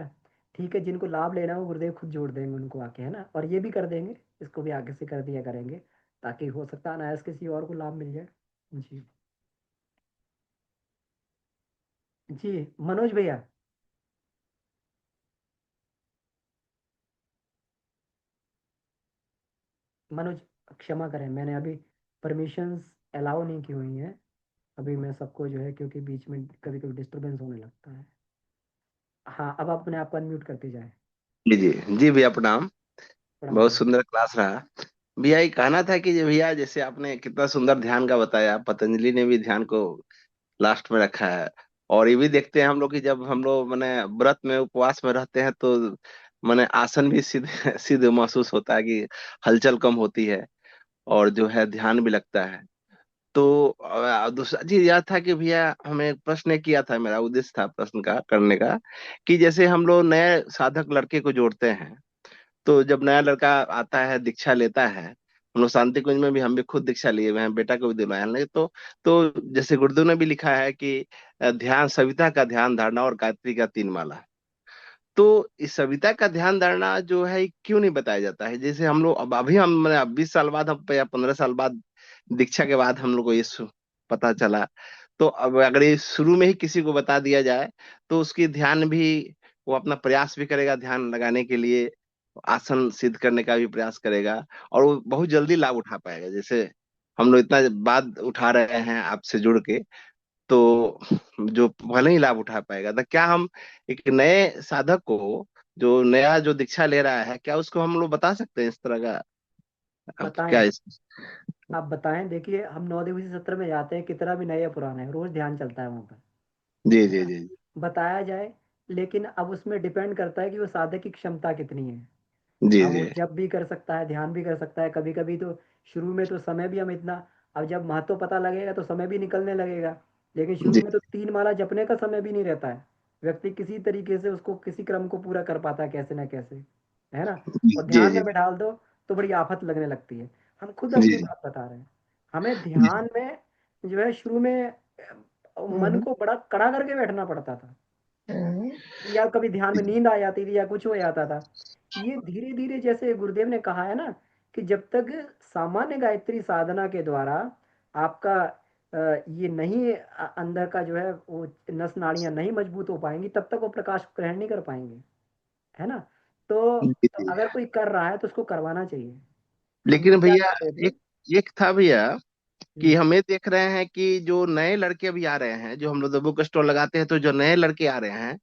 ठीक है, जिनको लाभ लेना हो गुरुदेव खुद जोड़ देंगे उनको आके, है ना। और ये भी कर देंगे, इसको भी आगे से कर दिया करेंगे, ताकि हो सकता है अनायास किसी और को लाभ मिल जाए। जी। जी मनोज भैया। मनोज, क्षमा करें, मैंने अभी परमिशंस अलाउ नहीं की हुई हैं। अभी मैं सबको जो है, क्योंकि बीच में कभी कभी डिस्टरबेंस होने लगता है। हाँ, अब आप अपने आप को अनम्यूट करते जाए। जी जी। जी भैया प्रणाम। प्रणाम बहुत भैया। सुंदर क्लास रहा। भैया ये कहना था कि भैया जैसे आपने कितना सुंदर ध्यान का बताया, पतंजलि ने भी ध्यान को लास्ट में रखा है। और ये भी देखते हैं हम लोग कि जब हम लोग माने व्रत में उपवास में रहते हैं तो माने आसन भी सिद्ध सिद्ध महसूस होता है कि हलचल कम होती है और जो है ध्यान भी लगता है। तो दूसरा चीज यह था कि भैया हमें एक प्रश्न किया था, मेरा उद्देश्य था प्रश्न का करने का, कि जैसे हम लोग नए साधक लड़के को जोड़ते हैं, तो जब नया लड़का आता है दीक्षा लेता है, हम लोग शांति कुंज में भी हम भी खुद दीक्षा लिए हुए हैं, बेटा को भी दिलवाया नहीं तो जैसे गुरुदेव ने भी लिखा है कि ध्यान सविता का ध्यान धारणा और गायत्री का 3 माला। तो इस सविता का ध्यान धारणा जो है ये क्यों नहीं बताया जाता है? जैसे हम लोग अब अभी हम मैंने 20 साल बाद हम या 15 साल बाद दीक्षा के बाद हम लोग को ये पता चला। तो अब अगर ये शुरू में ही किसी को बता दिया जाए तो उसकी ध्यान भी, वो अपना प्रयास भी करेगा ध्यान लगाने के लिए, आसन सिद्ध करने का भी प्रयास करेगा और वो बहुत जल्दी लाभ उठा पाएगा। जैसे हम लोग इतना बाद उठा रहे हैं आपसे जुड़ के, तो जो भले ही लाभ उठा पाएगा, तो क्या हम एक नए साधक को जो नया जो दीक्षा ले रहा है, क्या उसको हम लोग बता सकते हैं इस तरह का? अब क्या बताएं, आप बताएं। देखिए हम 9 दिवसीय सत्र में जाते हैं, कितना भी नया या पुराना है, रोज ध्यान चलता है वहाँ पर, जी है जी ना। जी बताया जाए, लेकिन अब उसमें डिपेंड करता है कि वो साधक की क्षमता कितनी है। जी अब जी वो जब भी कर सकता है, ध्यान भी कर सकता है, कभी कभी तो शुरू में तो समय भी हम इतना, अब जब महत्व पता लगेगा तो समय भी निकलने लगेगा। लेकिन शुरू जी में तो 3 माला जपने का समय भी नहीं रहता है। व्यक्ति किसी तरीके से उसको किसी क्रम को पूरा कर पाता है, कैसे ना कैसे, है ना। जी और जी ध्यान में बैठाल दो तो बड़ी आफत लगने लगती है। हम खुद जी अपनी बात बता रहे हैं। हमें ध्यान में जो है शुरू में मन को बड़ा कड़ा करके बैठना पड़ता था, या कभी ध्यान में नींद आ जाती थी या कुछ हो जाता था। ये धीरे धीरे, जैसे गुरुदेव ने कहा है ना, कि जब तक सामान्य गायत्री साधना के द्वारा आपका ये नहीं अंदर का जो है वो नस नाड़ियां नहीं मजबूत हो पाएंगी, तब तक वो प्रकाश को ग्रहण नहीं कर पाएंगे, है ना। जी तो जी। अगर कोई कर रहा है तो उसको करवाना चाहिए। हम लेकिन लोग क्या भैया करते थे। एक एक था भैया कि हम्म, हमें देख रहे हैं कि जो नए लड़के अभी आ रहे हैं, जो हम लोग बुक स्टोर लगाते हैं, तो जो नए लड़के आ रहे हैं,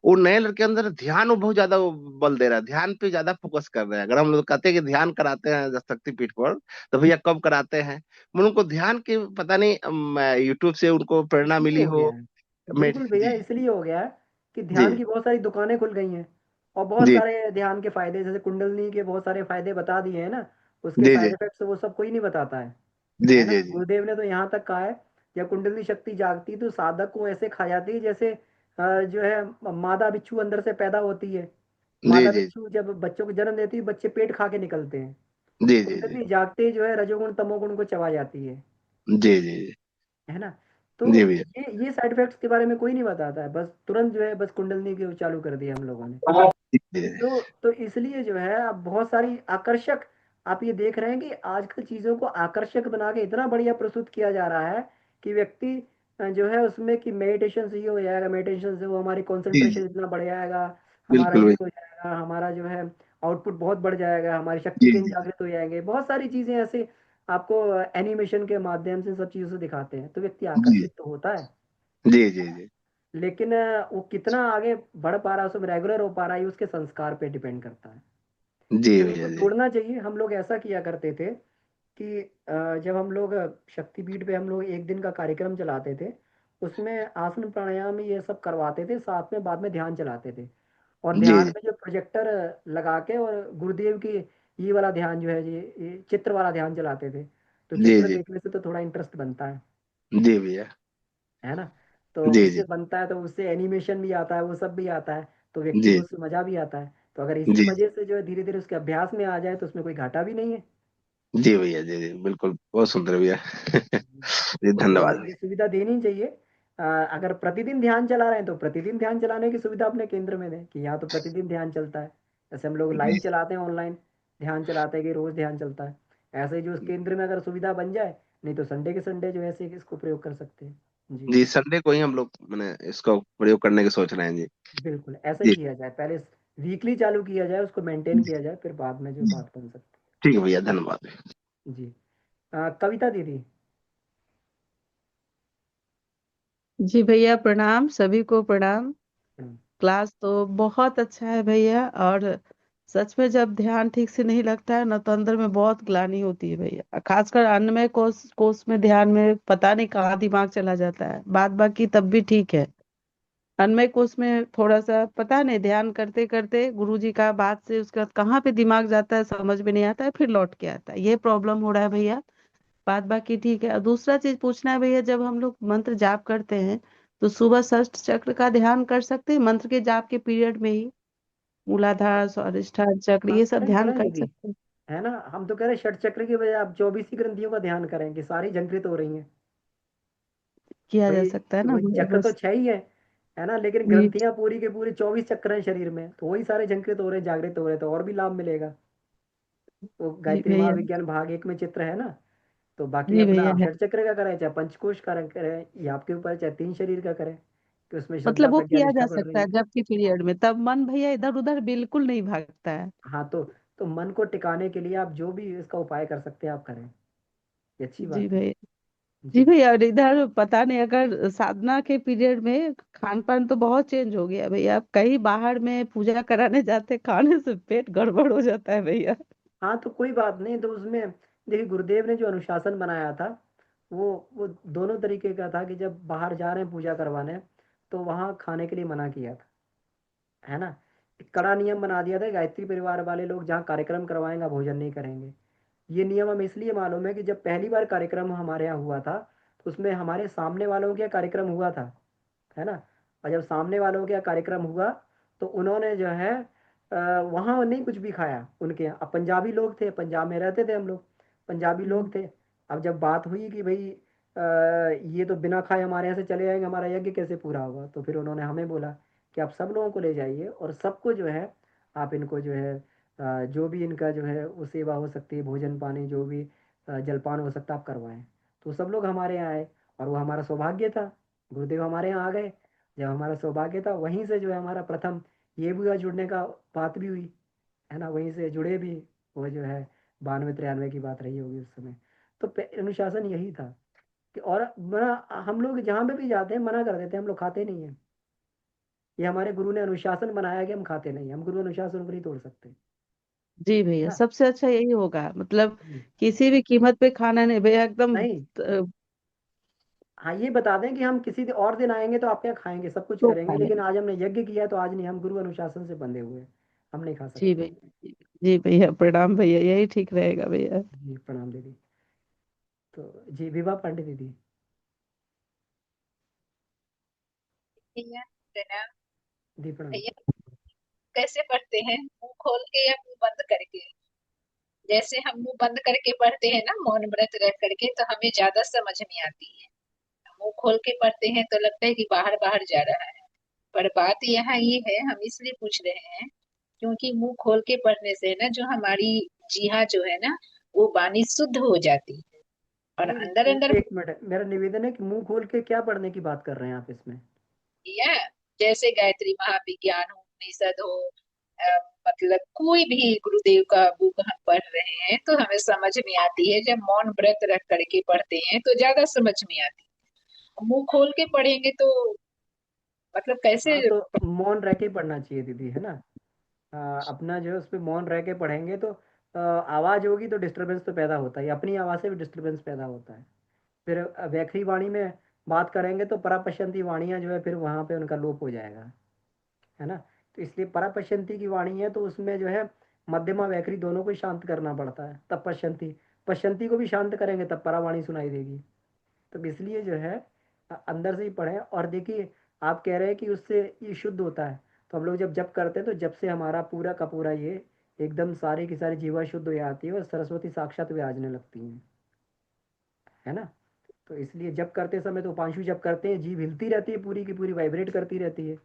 वो नए लड़के अंदर ध्यान वो बहुत ज्यादा वो बल दे रहा है, ध्यान पे ज्यादा फोकस कर रहे हैं। अगर हम लोग कहते हैं कि ध्यान कराते हैं शक्तिपीठ पर, तो भैया कब कराते हैं? मैं उनको ध्यान की पता नहीं, यूट्यूब से उनको प्रेरणा इसलिए मिली हो हो। गया है। बिल्कुल भैया, जी इसलिए हो गया है कि जी ध्यान की बहुत सारी दुकानें खुल गई हैं, और बहुत जी सारे ध्यान के फायदे, जैसे कुंडलनी के बहुत सारे फायदे बता दिए हैं ना, उसके जी साइड जी इफेक्ट्स वो सब कोई नहीं बताता जी है ना। जी जी गुरुदेव ने तो यहाँ तक कहा है, जब कुंडली शक्ति जागती तो साधक को ऐसे खा जाती है जैसे जो है मादा बिच्छू अंदर से पैदा होती है। जी मादा जी बिच्छू जब बच्चों को जन्म देती है, बच्चे पेट खा के निकलते हैं। जी जी जी कुंडली जागते ही जो है रजोगुण तमोगुण को चबा जाती जी जी है ना। तो जी भैया। ये साइड इफेक्ट्स के बारे में कोई नहीं बताता है, बस तुरंत जो है बस कुंडलनी के चालू कर दिया हम लोगों ने। जी जी तो इसलिए जो है अब बहुत सारी आकर्षक, आप ये देख रहे हैं कि आजकल चीजों को आकर्षक बना के इतना बढ़िया प्रस्तुत किया जा रहा है कि व्यक्ति जो है उसमें कि मेडिटेशन से ये हो जाएगा, मेडिटेशन से वो हमारी जी जी, कंसंट्रेशन इतना बढ़ जाएगा, हमारा बिल्कुल ये भैया। हो जाएगा, हमारा जो है आउटपुट बहुत बढ़ जाएगा, हमारी शक्ति जी केंद्र जी जागृत हो जाएंगे, बहुत सारी चीजें ऐसे आपको एनिमेशन के माध्यम से सब चीजों से दिखाते हैं, तो व्यक्ति जी आकर्षित तो होता है। जी जी जी लेकिन वो कितना आगे बढ़ पा रहा है, उसमें रेगुलर हो पा रहा है, ये उसके संस्कार पे डिपेंड करता है। जी तो इसको भैया। जी छोड़ना चाहिए। हम लोग ऐसा किया करते थे कि जब हम लोग शक्तिपीठ पे हम लोग एक दिन का कार्यक्रम चलाते थे, उसमें आसन प्राणायाम ये सब करवाते थे, साथ में बाद में ध्यान चलाते थे। और जी ध्यान में जो प्रोजेक्टर लगा के और गुरुदेव की ये वाला ध्यान जो है, ये चित्र वाला ध्यान चलाते थे। तो जी चित्र जी देखने से तो थोड़ा इंटरेस्ट बनता जी भैया। है ना। तो जी उससे जी बनता है, तो उससे एनिमेशन भी आता है, वो सब भी आता है, तो व्यक्ति को जी उससे मजा भी आता है। तो अगर इसी जी मजे से जो है धीरे धीरे उसके अभ्यास में आ जाए तो उसमें कोई घाटा भी नहीं है। जी भैया। जी जी बिल्कुल, बहुत सुंदर भैया। जी तो धन्यवाद ये भैया। सुविधा देनी चाहिए। अगर प्रतिदिन ध्यान चला रहे हैं तो प्रतिदिन ध्यान चलाने की सुविधा अपने केंद्र में दें कि यहाँ तो प्रतिदिन ध्यान चलता है। जैसे हम लोग जी लाइव चलाते हैं ऑनलाइन, ध्यान चलाते हैं कि रोज ध्यान चलता है, ऐसे ही जो उस केंद्र में अगर सुविधा बन जाए, नहीं तो संडे के संडे जो है ऐसे इसको प्रयोग कर सकते हैं। जी जी संडे को ही हम लोग मैंने इसको प्रयोग करने की सोच रहे हैं जी। बिल्कुल, ऐसा ही जी किया जाए, पहले वीकली चालू किया जाए, उसको मेंटेन जी किया जाए, फिर बाद में जो जी। बात बन सकती ठीक है भैया, धन्यवाद। है। जी। कविता दीदी। जी भैया प्रणाम, सभी को प्रणाम। हम्म, क्लास तो बहुत अच्छा है भैया। और सच में जब ध्यान ठीक से नहीं लगता है ना, तो अंदर में बहुत ग्लानि होती है भैया, खासकर अन्नमय कोष कोष में ध्यान में पता नहीं कहाँ दिमाग चला जाता है। बात बाकी तब भी ठीक है, अन्नमय कोष में थोड़ा सा पता नहीं, ध्यान करते करते गुरु जी का बात से उसके बाद कहाँ पे दिमाग जाता है समझ में नहीं आता है, फिर लौट के आता है। ये प्रॉब्लम हो रहा है भैया। बात बाकी ठीक है। और दूसरा चीज पूछना है भैया, जब हम लोग मंत्र जाप करते हैं तो सुबह षष्ठ चक्र का ध्यान कर सकते हैं मंत्र के जाप के पीरियड में ही? मूलाधार, स्वादिष्ठान चक्र, हाँ ये सब करें ध्यान करें कर दीदी, सकते हैं? है ना। हम तो कह रहे हैं षट चक्र की बजाय आप 24 ही ग्रंथियों का ध्यान करें कि सारी झंकृत हो रही हैं। किया जा भाई सकता है ना वो भैया, चक्र तो बस। छह ही है ना, लेकिन जी ग्रंथियां पूरी के पूरी 24 चक्र हैं शरीर में, तो वही सारे झंकृत हो रहे हैं, जागृत हो रहे हैं, तो और भी लाभ मिलेगा। वो जी गायत्री भैया। महाविज्ञान भाग एक में चित्र है ना। तो बाकी जी अपना भैया आप है। षट चक्र का करें चाहे पंचकोश का करें, ये आपके ऊपर है, चाहे तीन शरीर का करें, कि उसमें श्रद्धा मतलब वो प्रज्ञा किया निष्ठा जा बढ़ रही सकता है है। जब के पीरियड में, तब मन भैया इधर उधर बिल्कुल नहीं भागता है। हाँ तो मन को टिकाने के लिए आप जो भी इसका उपाय कर सकते हैं आप करें, ये अच्छी जी बात है। भैया। जी जी। भैया, और इधर पता नहीं, अगर साधना के पीरियड में खान पान तो बहुत चेंज हो गया भैया। अब कहीं बाहर में पूजा कराने जाते, खाने से पेट गड़बड़ हो जाता है भैया। हाँ तो कोई बात नहीं, तो उसमें देखिए गुरुदेव ने जो अनुशासन बनाया था, वो दोनों तरीके का था कि जब बाहर जा रहे हैं पूजा करवाने, तो वहाँ खाने के लिए मना किया था, है ना। एक कड़ा नियम बना दिया था, गायत्री परिवार वाले लोग जहाँ कार्यक्रम करवाएंगे भोजन नहीं करेंगे। ये नियम हमें इसलिए मालूम है कि जब पहली बार कार्यक्रम हमारे यहाँ हुआ था, तो उसमें हमारे सामने वालों के यहाँ कार्यक्रम हुआ था, है ना। और जब सामने वालों के यहाँ कार्यक्रम हुआ, तो उन्होंने जो है वहाँ नहीं कुछ भी खाया उनके यहाँ। अब पंजाबी लोग थे, पंजाब में रहते थे हम लोग, पंजाबी लोग थे। अब जब बात हुई कि भाई ये तो बिना खाए हमारे यहाँ से चले जाएंगे, हमारा यज्ञ कैसे पूरा होगा, तो फिर उन्होंने हमें बोला कि आप सब लोगों को ले जाइए और सबको जो है आप इनको जो है जो भी इनका जो है वो सेवा हो सकती है, भोजन पानी जो भी जलपान हो सकता है आप करवाएं। तो सब लोग हमारे यहाँ आए और वो हमारा सौभाग्य था, गुरुदेव हमारे यहाँ आ गए। जब हमारा सौभाग्य था वहीं से जो है हमारा प्रथम ये भी हुआ, जुड़ने का बात भी हुई, है ना, वहीं से जुड़े भी। वो जो है 92-93 की बात रही होगी उस समय। तो अनुशासन यही था कि, और मना, हम लोग जहाँ पे भी जाते हैं मना कर देते हैं, हम लोग खाते नहीं है। ये हमारे गुरु ने अनुशासन बनाया कि हम खाते नहीं, हम गुरु अनुशासन को नहीं तोड़ सकते, जी है भैया, ना। सबसे अच्छा यही होगा, मतलब हम्म। किसी भी कीमत पे खाना नहीं भैया, एकदम नहीं, हाँ ये बता दें कि हम किसी और दिन आएंगे तो आप क्या खाएंगे, सब कुछ तो करेंगे, खाने। लेकिन आज हमने यज्ञ किया तो आज नहीं, हम गुरु अनुशासन से बंधे हुए हैं, हम नहीं खा जी सकते। भैया, जी भैया, प्रणाम भैया, यही ठीक रहेगा भैया। जी प्रणाम दीदी। तो जी विभा पांडे दीदी। भैया प्रणाम। दी प्रणाम। भैया कैसे पढ़ते हैं, मुंह खोल के या मुंह बंद करके? जैसे हम मुंह बंद करके पढ़ते हैं ना, मौन व्रत रह करके, तो हमें ज्यादा समझ में आती है। मुंह खोल के पढ़ते हैं तो लगता है कि बाहर बाहर जा रहा है। पर बात यहाँ ये है, हम इसलिए पूछ रहे हैं क्योंकि मुंह खोल के पढ़ने से ना जो हमारी जीहा जो है ना, वो वाणी शुद्ध हो जाती है और नहीं अंदर अंदर। एक मिनट, मेरा निवेदन है कि मुंह खोल के क्या पढ़ने की बात कर रहे हैं आप इसमें। या जैसे गायत्री महाविज्ञान हो, उपनिषद हो, अ, मतलब कोई भी गुरुदेव का बुक हम पढ़ रहे हैं तो हमें समझ में आती है। जब मौन व्रत रख करके पढ़ते हैं तो ज्यादा समझ में आती है। मुंह खोल के पढ़ेंगे तो मतलब कैसे? हाँ तो मौन रह के पढ़ना चाहिए दीदी, है ना। अपना जो है उस पर मौन रह के पढ़ेंगे तो आवाज होगी तो डिस्टरबेंस तो पैदा होता है, अपनी आवाज से भी डिस्टरबेंस पैदा होता है। फिर वैखरी वाणी में बात करेंगे तो परापश्यंती वाणियां जो है फिर वहां पे उनका लोप हो जाएगा, है ना। तो इसलिए परापश्यंती की वाणी है तो उसमें जो है मध्यमा वैखरी दोनों को ही शांत करना पड़ता है, तब पश्यंती, पश्यंती को भी शांत करेंगे तब परावाणी सुनाई देगी। तो इसलिए जो है अंदर से ही पढ़ें। और देखिए आप कह रहे हैं कि उससे ये शुद्ध होता है, तो हम लोग जब जप करते हैं तो जब से हमारा पूरा का पूरा ये एकदम सारी की सारी जीवा शुद्ध हो जाती है और सरस्वती साक्षात विराजने लगती हैं, है ना। तो इसलिए जप करते समय तो उपांशु जप करते हैं, जीभ हिलती रहती है पूरी की पूरी, वाइब्रेट करती रहती है।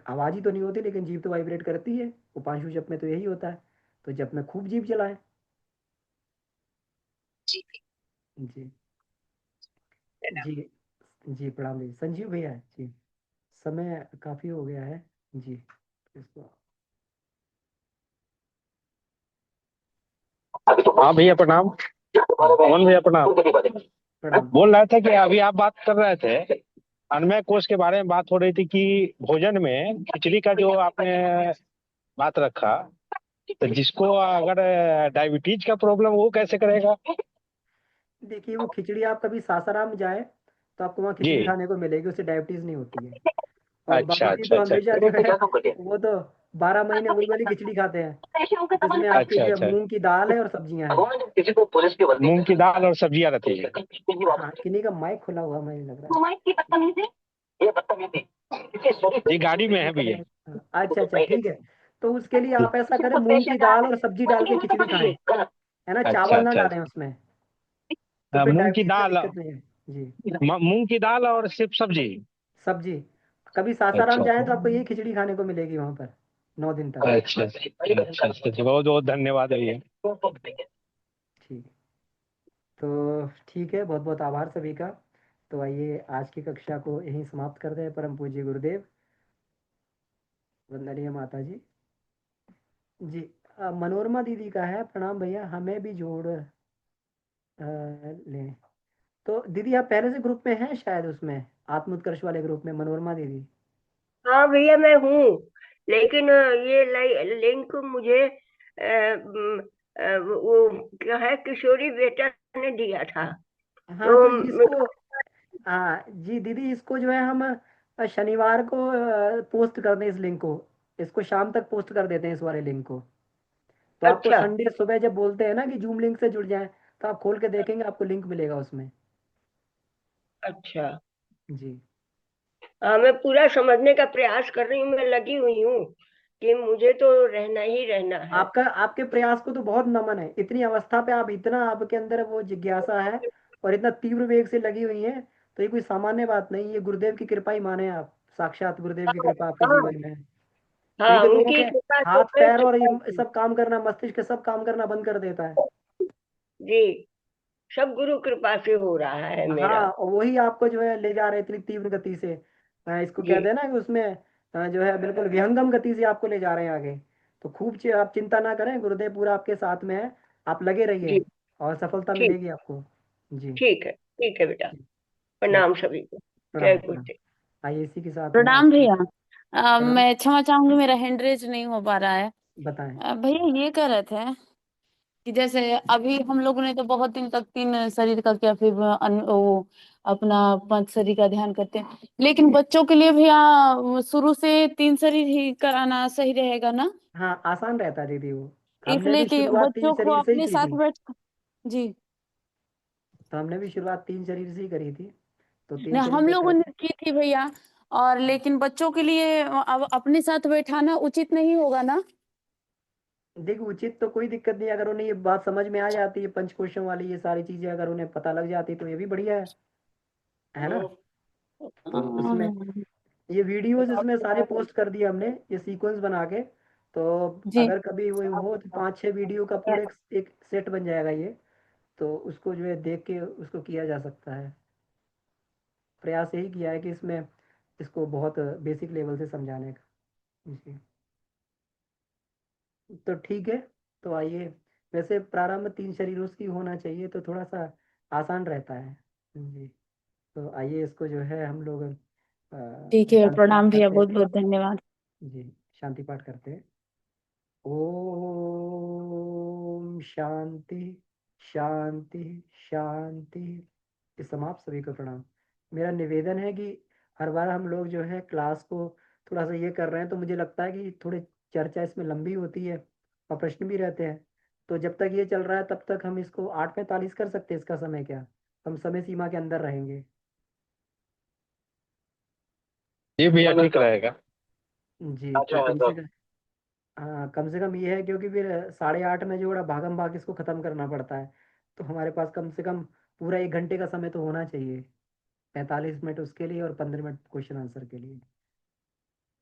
आवाज ही तो नहीं होती लेकिन जीभ तो वाइब्रेट करती है, उपांशु जप में तो यही होता है। तो जप में खूब जीभ चलाएं। जी जी। प्रणाम। जी। जी प्रणाम जी, संजीव भैया जी, समय काफी हो गया है जी, इसको हाँ भैया प्रणाम। मोहन भैया प्रणाम। प्रणाम। बोल रहे थे कि अभी आप बात कर रहे थे, अन्नमय कोश के बारे में बात हो रही थी कि भोजन में खिचड़ी का जो आपने बात रखा, तो जिसको अगर डायबिटीज का प्रॉब्लम वो कैसे करेगा? देखिए वो खिचड़ी, आप कभी सासाराम जाए तो आपको वहाँ खिचड़ी जी। खाने को मिलेगी, उससे डायबिटीज नहीं होती है। और अच्छा बाबा जी अच्छा तो अच्छा। हमेशा जो है वो तो 12 महीने वही वाली खिचड़ी खाते हैं, जिसमें आपकी अच्छा जो है अच्छा। मूंग की दाल है और सब्जियां हैं। मूंग की दाल और सब्जियां रहती है। हाँ किन्हीं का माइक खुला हुआ मुझे लग रहा जी गाड़ी में है भैया। है। हाँ, अच्छा अच्छा ठीक है। तो उसके लिए आप ऐसा करें, मूंग की दाल और सब्जी डाल के खिचड़ी खाएं, है ना, अच्छा चावल ना अच्छा डालें अच्छा। उसमें, तो फिर मूंग की डायबिटीज का दाल, दिक्कत नहीं है। जी। मूंग की दाल और सिर्फ सब्जी। सब्जी, कभी सासाराम अच्छा जाए तो आपको यही खिचड़ी खाने को मिलेगी वहां पर 9 दिन तक। अच्छा अच्छा अच्छा। बहुत बहुत धन्यवाद भैया। ठीक। तो ठीक है, बहुत बहुत आभार सभी का। तो आइए आज की कक्षा को यहीं समाप्त कर दें। परम पूज्य गुरुदेव, वंदनीय माता जी। जी। मनोरमा दीदी का है, प्रणाम भैया, हमें भी जोड़ लें। तो दीदी आप पहले से ग्रुप में हैं शायद, उसमें आत्म उत्कर्ष वाले ग्रुप में, मनोरमा दीदी। हाँ भैया मैं हूँ, लेकिन ये लिंक मुझे वो क्या है, किशोरी बेटा ने दिया था। हाँ तो तो इसको, हाँ जी दीदी, इसको जो है हम शनिवार को पोस्ट कर दें इस लिंक को, इसको शाम तक पोस्ट कर देते हैं इस वाले लिंक को। तो आपको अच्छा संडे सुबह जब बोलते हैं ना कि जूम लिंक से जुड़ जाएं, तो आप खोल के देखेंगे आपको लिंक मिलेगा उसमें। अच्छा। जी। हाँ मैं पूरा समझने का प्रयास कर रही हूँ, मैं लगी हुई हूँ कि मुझे तो रहना ही रहना है। आपका, आपके प्रयास को तो बहुत नमन है, इतनी अवस्था पे आप, इतना आपके अंदर वो जिज्ञासा है और इतना तीव्र वेग से लगी हुई है, तो ये कोई सामान्य बात नहीं, ये गुरुदेव की कृपा ही माने आप, साक्षात गुरुदेव की कृपा आपके हाँ जीवन में है। नहीं हाँ, तो लोगों उनकी के कृपा से हाथ मैं पैर और सुधर ये गई। सब काम करना, मस्तिष्क सब काम करना बंद कर देता है। जी, सब गुरु कृपा से हो रहा है मेरा। हाँ, और वही आपको जो है ले जा रहे इतनी तीव्र गति से, इसको जी, कहते हैं ना कि उसमें जो है बिल्कुल विहंगम गति से आपको ले जा रहे हैं आगे। तो खूब आप चिंता ना करें, गुरुदेव पूरा आपके साथ में है, आप लगे रहिए जी, और सफलता ठीक, मिलेगी आपको। जी। ठीक है बेटा। जी, ठीक। प्रणाम सभी को। जय प्रणाम प्रणाम। गुरुदेव। आइए इसी के साथ में आज प्रणाम की। भैया। प्रणाम। मैं क्षमा चाहूंगी, मेरा हैंड रेज नहीं हो पा रहा है। बताएं। भैया ये कह रहे थे कि जैसे अभी हम लोगों ने तो बहुत दिन तक तीन शरीर का किया, फिर वो अपना पांच शरीर का ध्यान करते हैं, लेकिन बच्चों के लिए भैया शुरू से तीन शरीर ही कराना सही रहेगा ना? हाँ, आसान रहता है दीदी वो। हमने इसलिए भी कि शुरुआत तीन बच्चों को शरीर से ही अपने की साथ थी। बैठ। जी। तो हमने भी शुरुआत तीन शरीर से ही करी थी, तो तीन ना, शरीर हम पे लोगों करते। ने की थी भैया, और लेकिन बच्चों के लिए अब अपने साथ बैठाना उचित नहीं होगा ना? देखो, उचित तो कोई दिक्कत नहीं, अगर उन्हें ये बात समझ में आ जाती है, पंचकोशों वाली ये सारी चीजें अगर उन्हें पता लग जाती तो ये भी बढ़िया है ना। तो उसमें ये वीडियोस इसमें सारे पोस्ट कर दिए हमने, ये सीक्वेंस बना के। तो जी। अगर कभी वो हो तो 5-6 वीडियो का पूरे एक सेट बन जाएगा ये। तो उसको जो है देख के उसको किया जा सकता है। प्रयास यही किया है कि इसमें इसको बहुत बेसिक लेवल से समझाने का। जी। तो ठीक है। तो आइए, वैसे प्रारंभ तीन शरीरों की होना चाहिए तो थोड़ा सा आसान रहता है। जी। तो आइए इसको जो है हम लोग ठीक है, शांति पाठ प्रणाम भैया, करते हैं। बहुत बहुत धन्यवाद। जी, शांति पाठ करते हैं। ओम शांति शांति शांति। इस समाप्त, सभी को प्रणाम। मेरा निवेदन है कि हर बार हम लोग जो है क्लास को थोड़ा सा ये कर रहे हैं, तो मुझे लगता है कि थोड़े चर्चा इसमें लंबी होती है और प्रश्न भी रहते हैं। तो जब तक ये चल रहा है तब तक हम इसको 8:45 कर सकते हैं, इसका समय क्या, हम समय सीमा के अंदर रहेंगे। ये भैया ठीक रहेगा। जी, तो अच्छा है कम से सब। कम, हाँ कम से कम ये है, क्योंकि फिर 8:30 में जो बड़ा भागम भाग इसको ख़त्म करना पड़ता है। तो हमारे पास कम से कम पूरा 1 घंटे का समय तो होना चाहिए, 45 मिनट उसके लिए और 15 मिनट क्वेश्चन आंसर के लिए।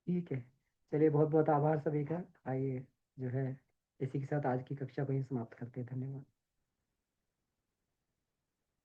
ठीक है। चलिए, बहुत बहुत आभार सभी का। आइए जो है इसी के साथ आज की कक्षा को ही समाप्त करते हैं। धन्यवाद।